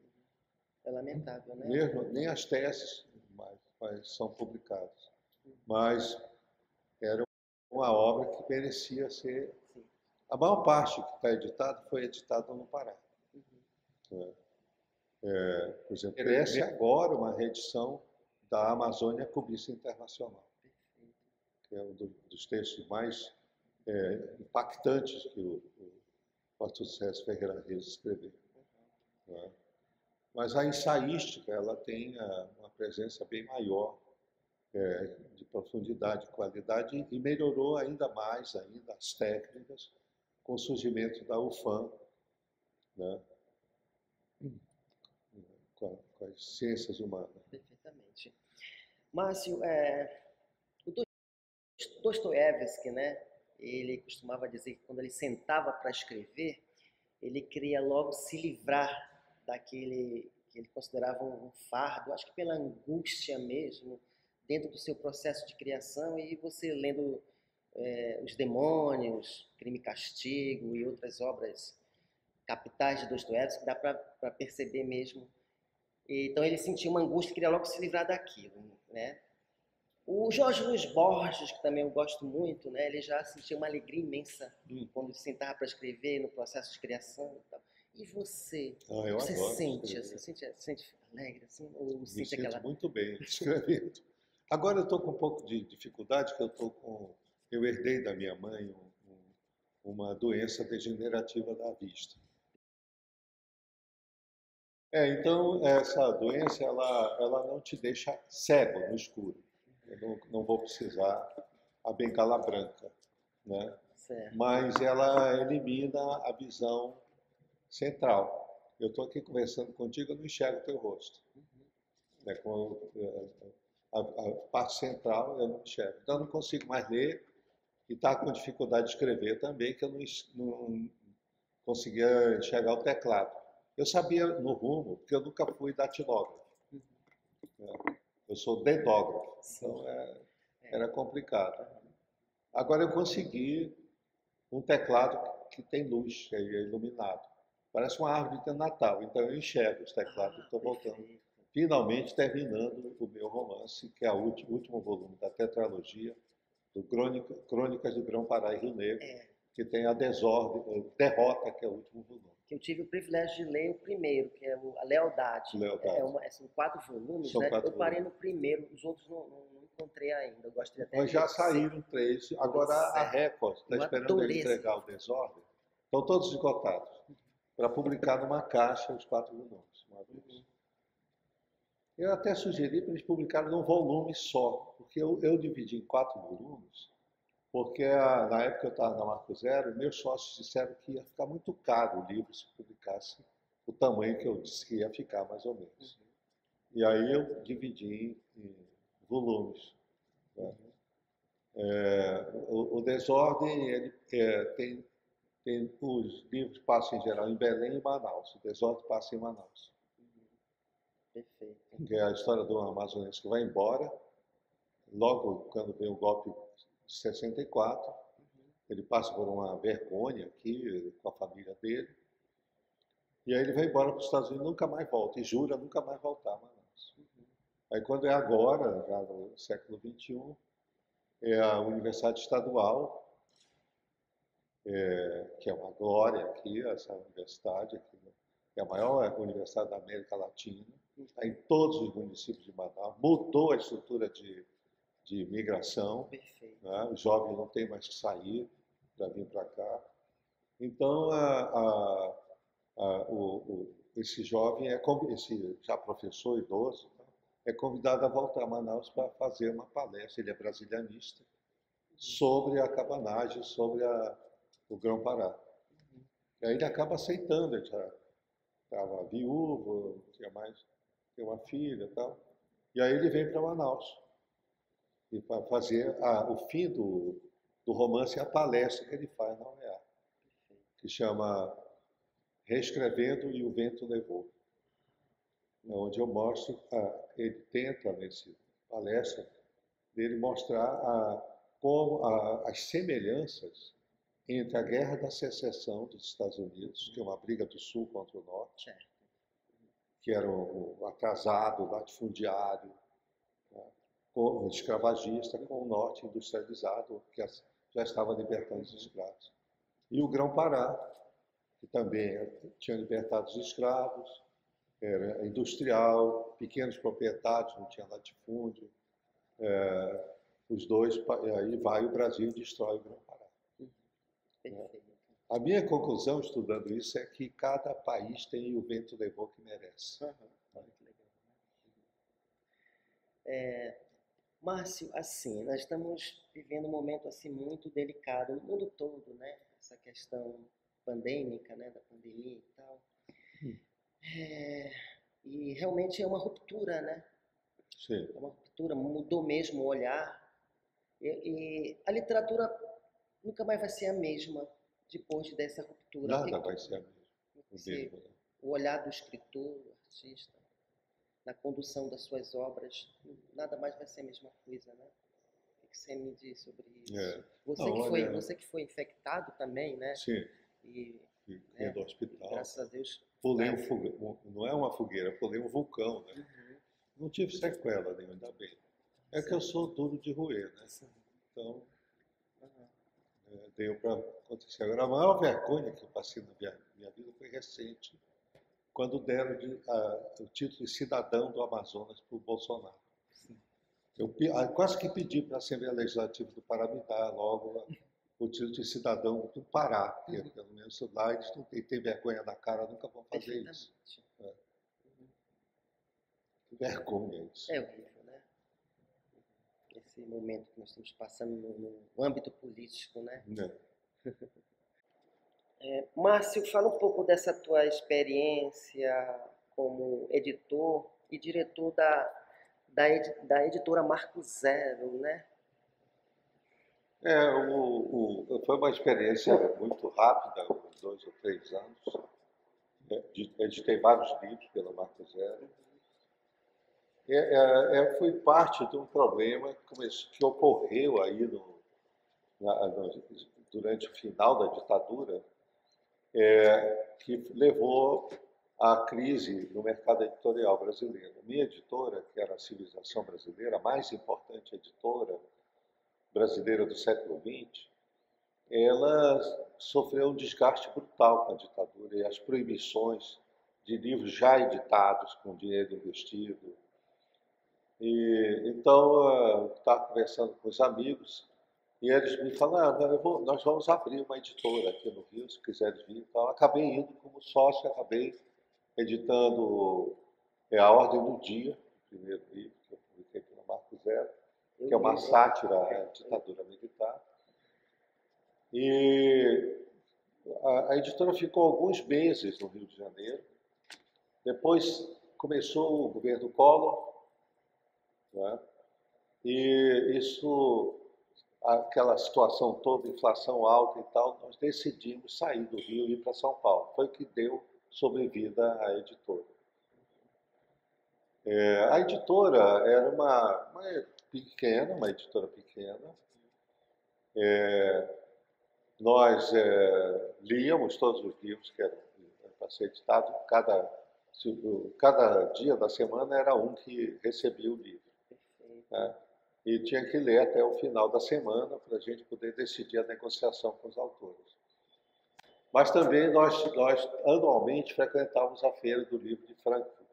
é lamentável, né? Mesmo, nem as teses mas são publicadas. Mas era uma obra que merecia ser... A maior parte que está editada foi editada no Pará. Por exemplo, cresce agora uma reedição da Amazônia Cubista Internacional, que é um dos textos mais impactantes que o Arthur César Ferreira Reis escreveu. Mas a ensaística, ela tem uma presença bem maior de profundidade, de qualidade, e melhorou ainda mais as técnicas com o surgimento da UFAM, né? Com as ciências humanas. Perfeitamente. Márcio, o Dostoiévski, né, ele costumava dizer que quando ele sentava para escrever, ele queria logo se livrar daquele que ele considerava um fardo, acho que pela angústia mesmo, dentro do seu processo de criação. E você lendo Os Demônios, Crime e Castigo e outras obras capitais de Dostoiévski, dá para perceber mesmo. Então ele sentia uma angústia e queria logo se livrar daquilo, né? O Jorge Luiz Borges, que também eu gosto muito, né? Ele já sentia uma alegria imensa quando se sentava para escrever, no processo de criação e tal. E você? Você sente alegre assim? Ou sente aquela... muito bem escrevendo. Agora eu estou com um pouco de dificuldade, que eu herdei da minha mãe uma doença degenerativa da vista. Então essa doença ela não te deixa cego no escuro. Eu não vou precisar a bengala branca, né? Certo. Mas ela elimina a visão central. Eu estou aqui conversando contigo, eu não enxergo o teu rosto. A parte central eu não enxergo. Então eu não consigo mais ler e está com dificuldade de escrever também, que eu não conseguia enxergar o teclado. Eu sabia no rumo, porque eu nunca fui datilógrafo. Eu sou dedógrafo, então era complicado. Agora eu consegui um teclado que tem luz, que é iluminado. Parece uma árvore de Natal, então eu enxergo os teclados. Estou voltando, finalmente terminando o meu romance, que é o último volume da tetralogia do Crônicas do Grão-Pará e Rio Negro, que tem a Derrota, que é o último volume. Que eu tive o privilégio de ler o primeiro, que é a Lealdade. São 4 volumes, né? Eu parei no primeiro, os outros não encontrei ainda. Eu gostaria até Mas já saíram 3. Agora a Record está esperando ele entregar o Desordem. Estão todos esgotados. Para publicar numa caixa os 4 volumes. Eu até sugeri para eles publicarem num volume só, porque eu dividi em 4 volumes, porque na época eu estava na Marco Zero, meus sócios disseram que ia ficar muito caro o livro se publicasse o tamanho que eu disse que ia ficar, mais ou menos. E aí eu dividi em volumes. Né? O Desordem, ele tem os livros passam em geral em Belém e Manaus. O Desordem passa em Manaus. Perfeito. Que é a história do amazonense que vai embora, logo quando vem o golpe de 64, ele passa por uma vergonha aqui com a família dele, e aí ele vai embora para os Estados Unidos e nunca mais volta, e jura nunca mais voltar a Manaus. Aí quando é agora, já no século XXI, é a Universidade Estadual, que é uma glória aqui, essa universidade aqui, é a maior universidade da América Latina, está em todos os municípios de Manaus, mudou a estrutura de migração, né? Os jovens não têm mais que sair para vir para cá. Então, esse jovem, esse já professor idoso, é convidado a voltar a Manaus para fazer uma palestra, ele é brasilianista, sobre a cabanagem, sobre o Grão-Pará. E aí ele acaba aceitando, ele já estava viúvo, não tinha mais tem uma filha e tal. E aí ele vem para Manaus e para fazer o fim do romance, a palestra que ele faz na UEA, que chama Reescrevendo e o Vento Levou, onde eu mostro, ele tenta, nessa palestra dele, mostrar como as semelhanças entre a Guerra da Secessão dos Estados Unidos, que é uma briga do Sul contra o Norte, que era o atrasado, o latifundiário, né, com o escravagista, com o Norte industrializado, que já estava libertando os escravos. E o Grão-Pará, que também tinha libertado os escravos, era industrial, pequenos proprietários, não tinha latifúndio. Os dois, aí vai o Brasil e destrói o Grão-Pará. A minha conclusão, estudando isso, é que cada país tem o vento levou que merece. Márcio, assim, nós estamos vivendo um momento assim muito delicado no mundo todo, né? Essa questão pandêmica, né, da pandemia e tal. E realmente é uma ruptura, né? Sim. É uma ruptura, mudou mesmo o olhar. E a literatura nunca mais vai ser a mesma depois dessa ruptura. Nada vai ser a mesma. O olhar do escritor, do artista, na condução das suas obras, nada mais vai ser a mesma coisa, né? O que você me diz sobre isso? Você que foi infectado também, né? Sim. Fiquei do hospital. Graças a Deus. Pulei não é uma fogueira, pulei um vulcão, né? Não tive sequela nenhuma, ainda bem. É que eu sou duro de roer, né? Então, deu para acontecer. Agora, a maior vergonha que eu passei na minha vida foi recente, quando deram o título de cidadão do Amazonas para o Bolsonaro. Eu quase que pedi para a Assembleia Legislativa do Pará me dar logo o título de cidadão do Pará, porque pelo menos lá eles não têm vergonha na cara, nunca vão fazer isso. Que vergonha isso. É horrível, né? Esse momento que nós estamos passando no âmbito político, né? Márcio, fala um pouco dessa tua experiência como editor e diretor da editora Marco Zero, né? Foi uma experiência muito rápida, uns 2 ou 3 anos. Editei vários livros pela Marco Zero. Fui parte de um problema que ocorreu aí durante o final da ditadura, que levou à crise no mercado editorial brasileiro. Minha editora, que era a Civilização Brasileira, a mais importante editora brasileira do século XX, ela sofreu um desgaste brutal com a ditadura e as proibições de livros já editados com dinheiro investido. Então, eu estava conversando com os amigos e eles me falaram, nós vamos abrir uma editora aqui no Rio, se quiseres vir. Então, acabei indo como sócio, acabei editando A Ordem do Dia, o primeiro livro que eu publiquei pela Marco Zero, que é uma sátira à ditadura militar. E a editora ficou alguns meses no Rio de Janeiro. Depois começou o governo Collor, né? E isso, aquela situação toda, inflação alta e tal, nós decidimos sair do Rio e ir para São Paulo. Foi o que deu sobrevida à editora. A editora era uma editora pequena. Nós líamos todos os livros que eram para ser editados. Cada dia da semana era um que recebia o livro. Né? E tinha que ler até o final da semana para a gente poder decidir a negociação com os autores. Mas também nós anualmente frequentávamos a Feira do Livro de Frankfurt,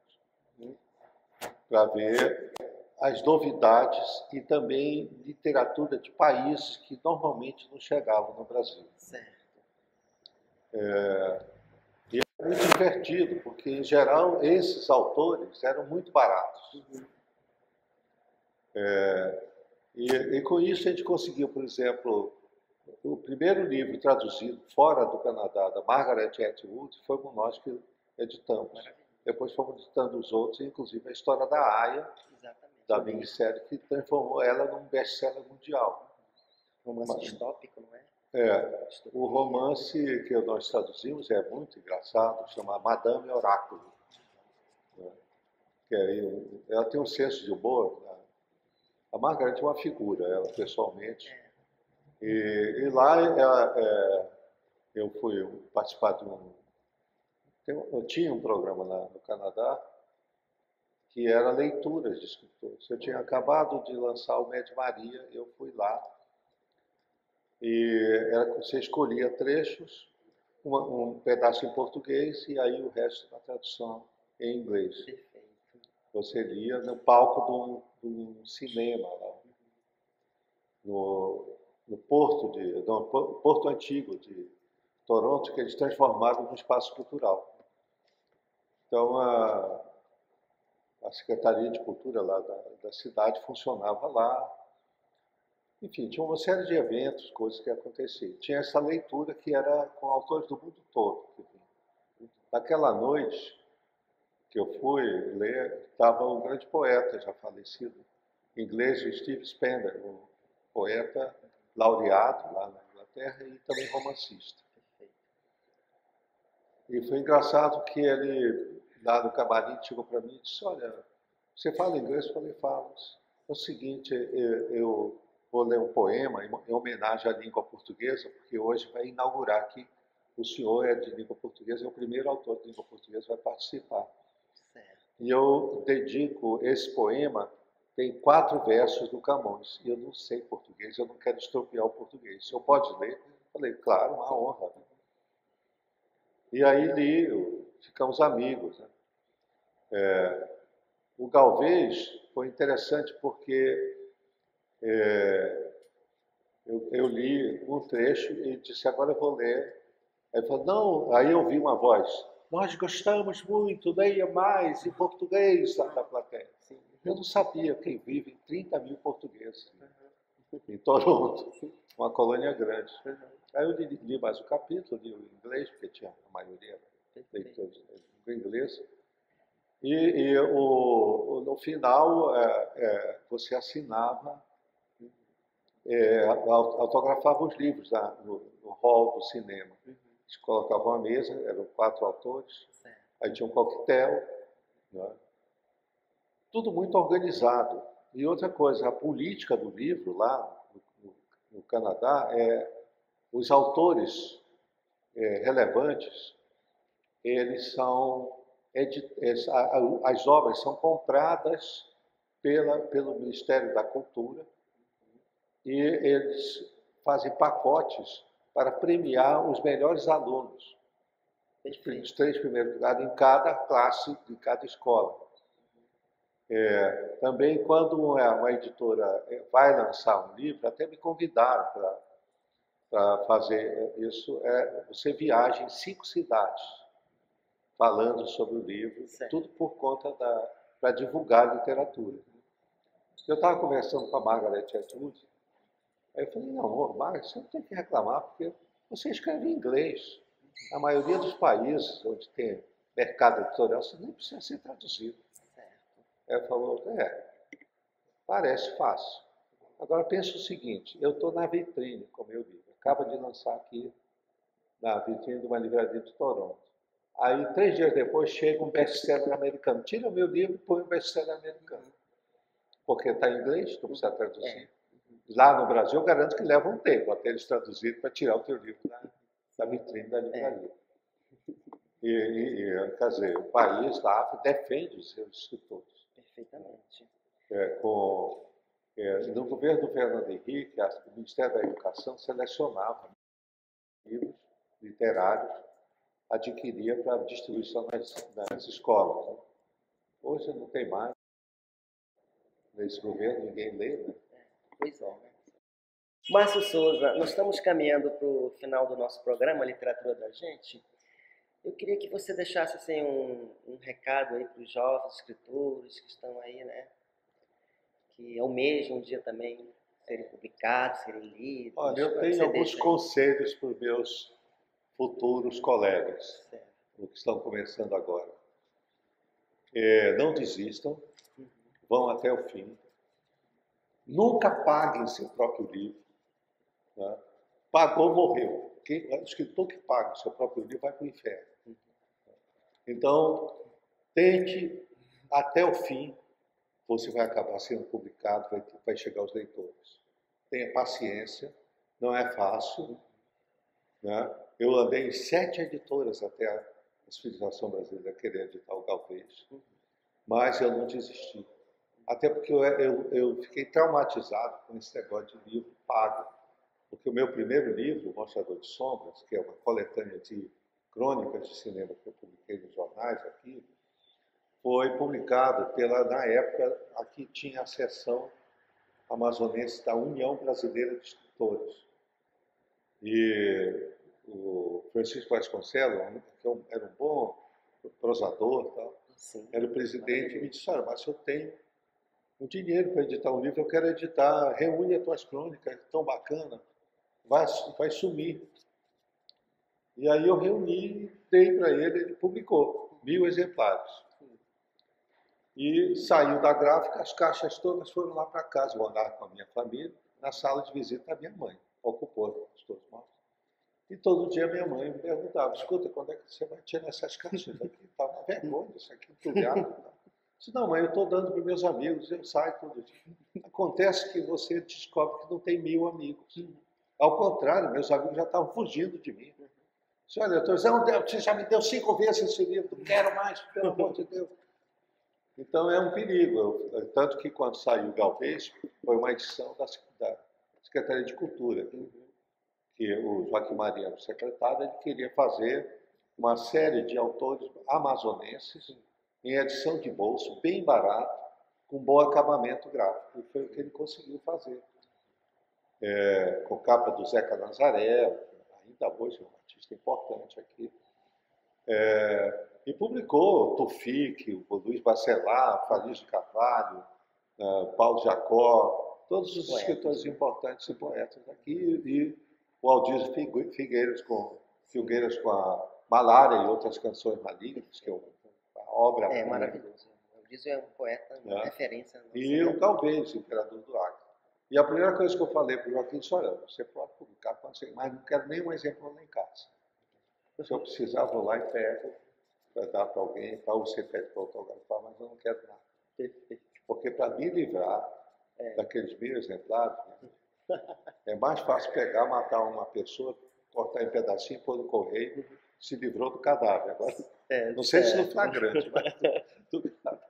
para ver as novidades e também literatura de países que normalmente não chegavam no Brasil. Certo. E é muito divertido, porque, em geral, esses autores eram muito baratos. E com isso a gente conseguiu, por exemplo, o primeiro livro traduzido fora do Canadá, da Margaret Atwood, foi com nós que editamos. depois fomos editando os outros, inclusive a história da Aya, Exatamente. da minissérie, que transformou ela num best-seller mundial. Romance distópico, não é? O romance que nós traduzimos é muito engraçado, chama Madame Oráculo. Né? Que ela tem um senso de humor. Né? A Margaret é uma figura, ela pessoalmente. E lá eu fui participar de eu tinha um programa lá no Canadá que era leituras de escritores. Eu tinha acabado de lançar o Médio Maria, eu fui lá. E você escolhia trechos, um pedaço em português e aí o resto da tradução em inglês. Perfeito. Você lia no palco de um cinema lá, no Porto Antigo de Toronto, que eles transformaram num espaço cultural. Então, a Secretaria de Cultura lá da cidade funcionava lá. Enfim, tinha uma série de eventos, coisas que aconteciam. Tinha essa leitura que era com autores do mundo todo. Naquela noite que eu fui ler, estava um grande poeta já falecido, inglês, Steve Spender, um poeta laureado lá na Inglaterra e também romancista. E foi engraçado que ele, lá no camarim, chegou para mim e disse: olha, você fala inglês? Eu falei: falo. É o seguinte, eu vou ler um poema em homenagem à língua portuguesa, porque hoje vai inaugurar aqui. O senhor é de língua portuguesa, é o primeiro autor de língua portuguesa que vai participar. Certo. E eu dedico esse poema, tem 4 versos do Camões. E eu não sei português, eu não quero estropiar o português. O senhor pode ler? Eu falei: claro, uma honra. E aí li, ficamos amigos. Né? O Galvez foi interessante porque eu li um trecho e disse: agora eu vou ler. Aí ele falou: não, aí eu ouvi uma voz: nós gostamos muito, leia mais em português, da plateia. Sim. Eu não sabia que vive em 30 mil portugueses em Toronto, uma colônia grande. Aí eu li mais o capítulo, li o inglês, porque tinha a maioria leitores em inglês. E no final você assinava, autografava os livros lá no hall do cinema. Eles colocavam a mesa, eram 4 autores, aí tinha um coquetel, né? Tudo muito organizado. E outra coisa, a política do livro lá no Canadá os autores relevantes, eles são as obras são compradas pelo Ministério da Cultura e eles fazem pacotes para premiar os melhores alunos, os 3 primeiros lugares em cada classe de cada escola. Também, quando uma editora vai lançar um livro, até me convidaram para fazer isso, você viaja em 5 cidades falando sobre o livro, tudo por conta para divulgar a literatura. Eu estava conversando com a Margaret Atwood, aí eu falei: não, amor, Margaret, você não tem que reclamar, porque você escreve em inglês. A maioria dos países onde tem mercado editorial, você nem precisa ser traduzido. Ela falou: parece fácil. Agora pensa o seguinte, eu estou na vitrine com o meu livro, acaba de lançar aqui na vitrine de uma livraria de Toronto. Aí, 3 dias depois, chega um best-seller americano. Tira o meu livro e põe um best-seller americano. Porque está em inglês, não precisa traduzir. Lá no Brasil, eu garanto que leva um tempo até eles traduzirem para tirar o teu livro da vitrine da livraria. Quer dizer, o país lá defende os seus escritores. Perfeitamente. No governo do Fernando Henrique, o Ministério da Educação selecionava livros literários, adquiria para distribuição nas escolas. Né? Hoje não tem mais. Nesse governo ninguém lê, né? Pois é. Márcio Souza, nós estamos caminhando para o final do nosso programa, Literatura da Gente. Eu queria que você deixasse assim, um recado aí para os jovens escritores que estão aí, né? Que almejam um dia também serem publicados, serem lidos. Olha, eu tenho alguns conselhos para os meus futuros colegas, que estão começando agora. Não desistam, vão até o fim. Nunca paguem seu próprio livro. Né? Pagou, morreu. O escritor que paga o seu próprio livro vai para o inferno. Então, tente até o fim, você vai acabar sendo publicado, vai chegar aos leitores. Tenha paciência, não é fácil. Né? Eu andei em 7 editoras até a Civilização Brasileira querer editar o Galvez, mas eu não desisti. Até porque eu fiquei traumatizado com esse negócio de livro pago. Porque o meu primeiro livro, O Mostrador de Sombras, que é uma coletânea de crônicas de cinema que eu publiquei nos jornais aqui, foi publicado na época, aqui tinha a seção amazonense da União Brasileira de Escritores. E o Francisco Vasconcelos, que era um bom prosador, tal, era o presidente, e me disse: olha, mas eu tenho um dinheiro para editar um livro, eu quero editar, reúne as tuas crônicas, tão bacana, vai sumir. E aí eu reuni, dei para ele publicou 1000 exemplares. E saiu da gráfica, as caixas todas foram lá para casa. Eu andava com a minha família, na sala de visita da minha mãe, ocupou os 2 móveis. E todo dia minha mãe me perguntava: escuta, quando é que você vai tirar essas caixas daqui? Tá uma vergonha, isso aqui entulhado. Eu disse: não, mãe, eu estou dando para meus amigos, eu saio todo dia. Acontece que você descobre que não tem 1000 amigos. Ao contrário, meus amigos já estavam fugindo de mim. Eu disse: olha, você já me deu 5 vezes esse livro, não quero mais, pelo amor de Deus. Então é um perigo. Tanto que quando saiu o Galvez, foi uma edição da Secretaria de Cultura, que o Joaquim Maria era o secretário, ele queria fazer uma série de autores amazonenses em edição de bolso, bem barato, com bom acabamento gráfico. E foi o que ele conseguiu fazer. Com capa do Zeca Nazaré, ainda hoje é um artista importante aqui. E publicou Tufik, o Luiz Bacelar, Farias de Carvalho, Paulo Jacó, todos os escritores importantes e poetas aqui, e o Aldir Figueiras com a Malária e outras canções malignas, que é uma obra... É maravilhoso. O Aldir é um poeta, uma referência. E o Galvez, Imperador do Acre. E a primeira coisa que eu falei para o Joaquim: olha, você pode publicar, mas não quero nenhum exemplo lá em casa. Se eu precisar, vou lá e pego, para dar para alguém, para você pede para autografar, mas eu não quero nada. Porque para me livrar daqueles 1000 exemplares, é mais fácil pegar, matar uma pessoa, cortar em pedacinho, pôr no correio, se livrou do cadáver. Agora, não sei se no flagrante, mas do cadáver.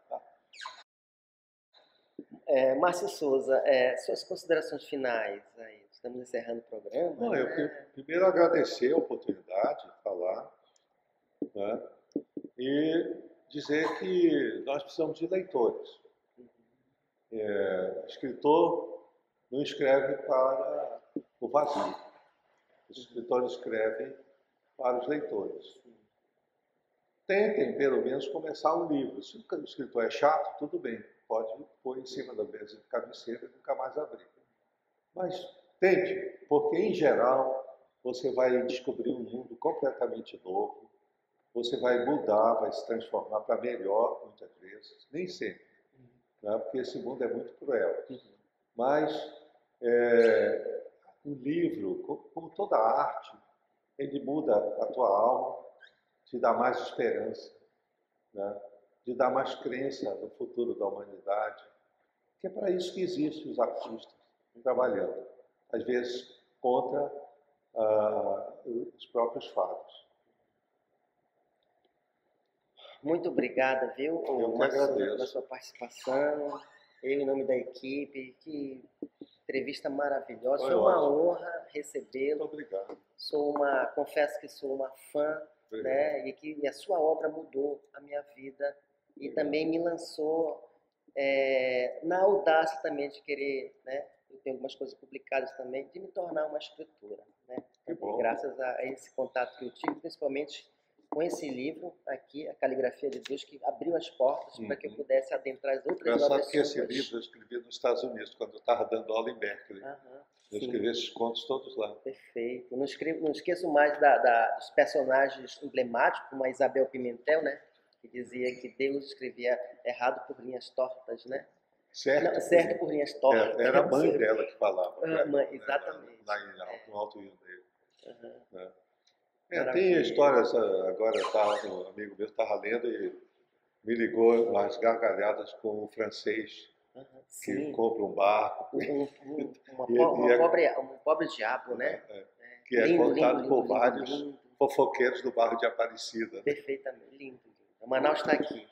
Márcio Souza, suas considerações finais aí. Estamos encerrando o programa. Não, eu quero primeiro agradecer a oportunidade de falar, né, e dizer que nós precisamos de leitores. Escritor não escreve para o vazio. Os escritores escrevem para os leitores. Tentem, pelo menos, começar um livro. Se o escritor é chato, tudo bem, pode pôr em cima da mesa de cabeceira e nunca mais abrir. Mas tente, porque, em geral, você vai descobrir um mundo completamente novo, você vai mudar, vai se transformar para melhor, muitas vezes, nem sempre, né? Porque esse mundo é muito cruel. Mas o livro, como toda arte, ele muda a tua alma, te dá mais esperança, né? Te dá mais crença no futuro da humanidade, que é para isso que existem os artistas trabalhando, às vezes contra os próprios fatos. Muito obrigada, viu, Eu que agradeço pela sua participação. Eu, em nome da equipe, que entrevista maravilhosa. Foi uma honra recebê-lo. Muito obrigado. Confesso que sou uma fã, né, e que a sua obra mudou a minha vida e também me lançou na audácia também de querer, né, eu tenho algumas coisas publicadas também, de me tornar uma escritora, né? Graças a esse contato que eu tive, principalmente com esse livro aqui, A Caligrafia de Deus, que abriu as portas para que eu pudesse adentrar as outras obras. Engraçado que esse livro eu escrevi nos Estados Unidos, quando eu estava dando aula em Berkeley. Eu escrevi esses contos todos lá. Perfeito. Não esqueço mais dos personagens emblemáticos, como a Isabel Pimentel, né? que dizia que Deus escrevia errado por linhas tortas, né? Certo. Não, certo por linhas tortas. Era a mãe dela que falava. Mãe, exatamente. Lá no Alto Rio Negro. Uhum. Tem histórias, agora um amigo meu estava lendo e me ligou umas gargalhadas com um francês que compra um barco. Um pobre diabo, né? Que é contado por vários fofoqueiros do bairro de Aparecida. Perfeitamente, lindo. O Manaus está aqui.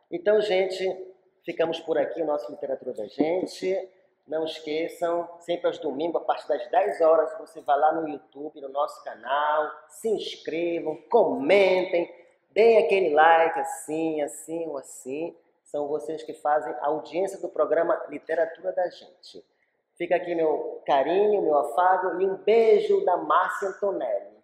Então, gente, ficamos por aqui, o nosso Literatura da Gente. Não esqueçam, sempre aos domingos, a partir das 10 horas, você vai lá no YouTube, no nosso canal, se inscrevam, comentem, deem aquele like assim, assim ou assim. São vocês que fazem a audiência do programa Literatura da Gente. Fica aqui meu carinho, meu afago e um beijo da Márcia Antonelli.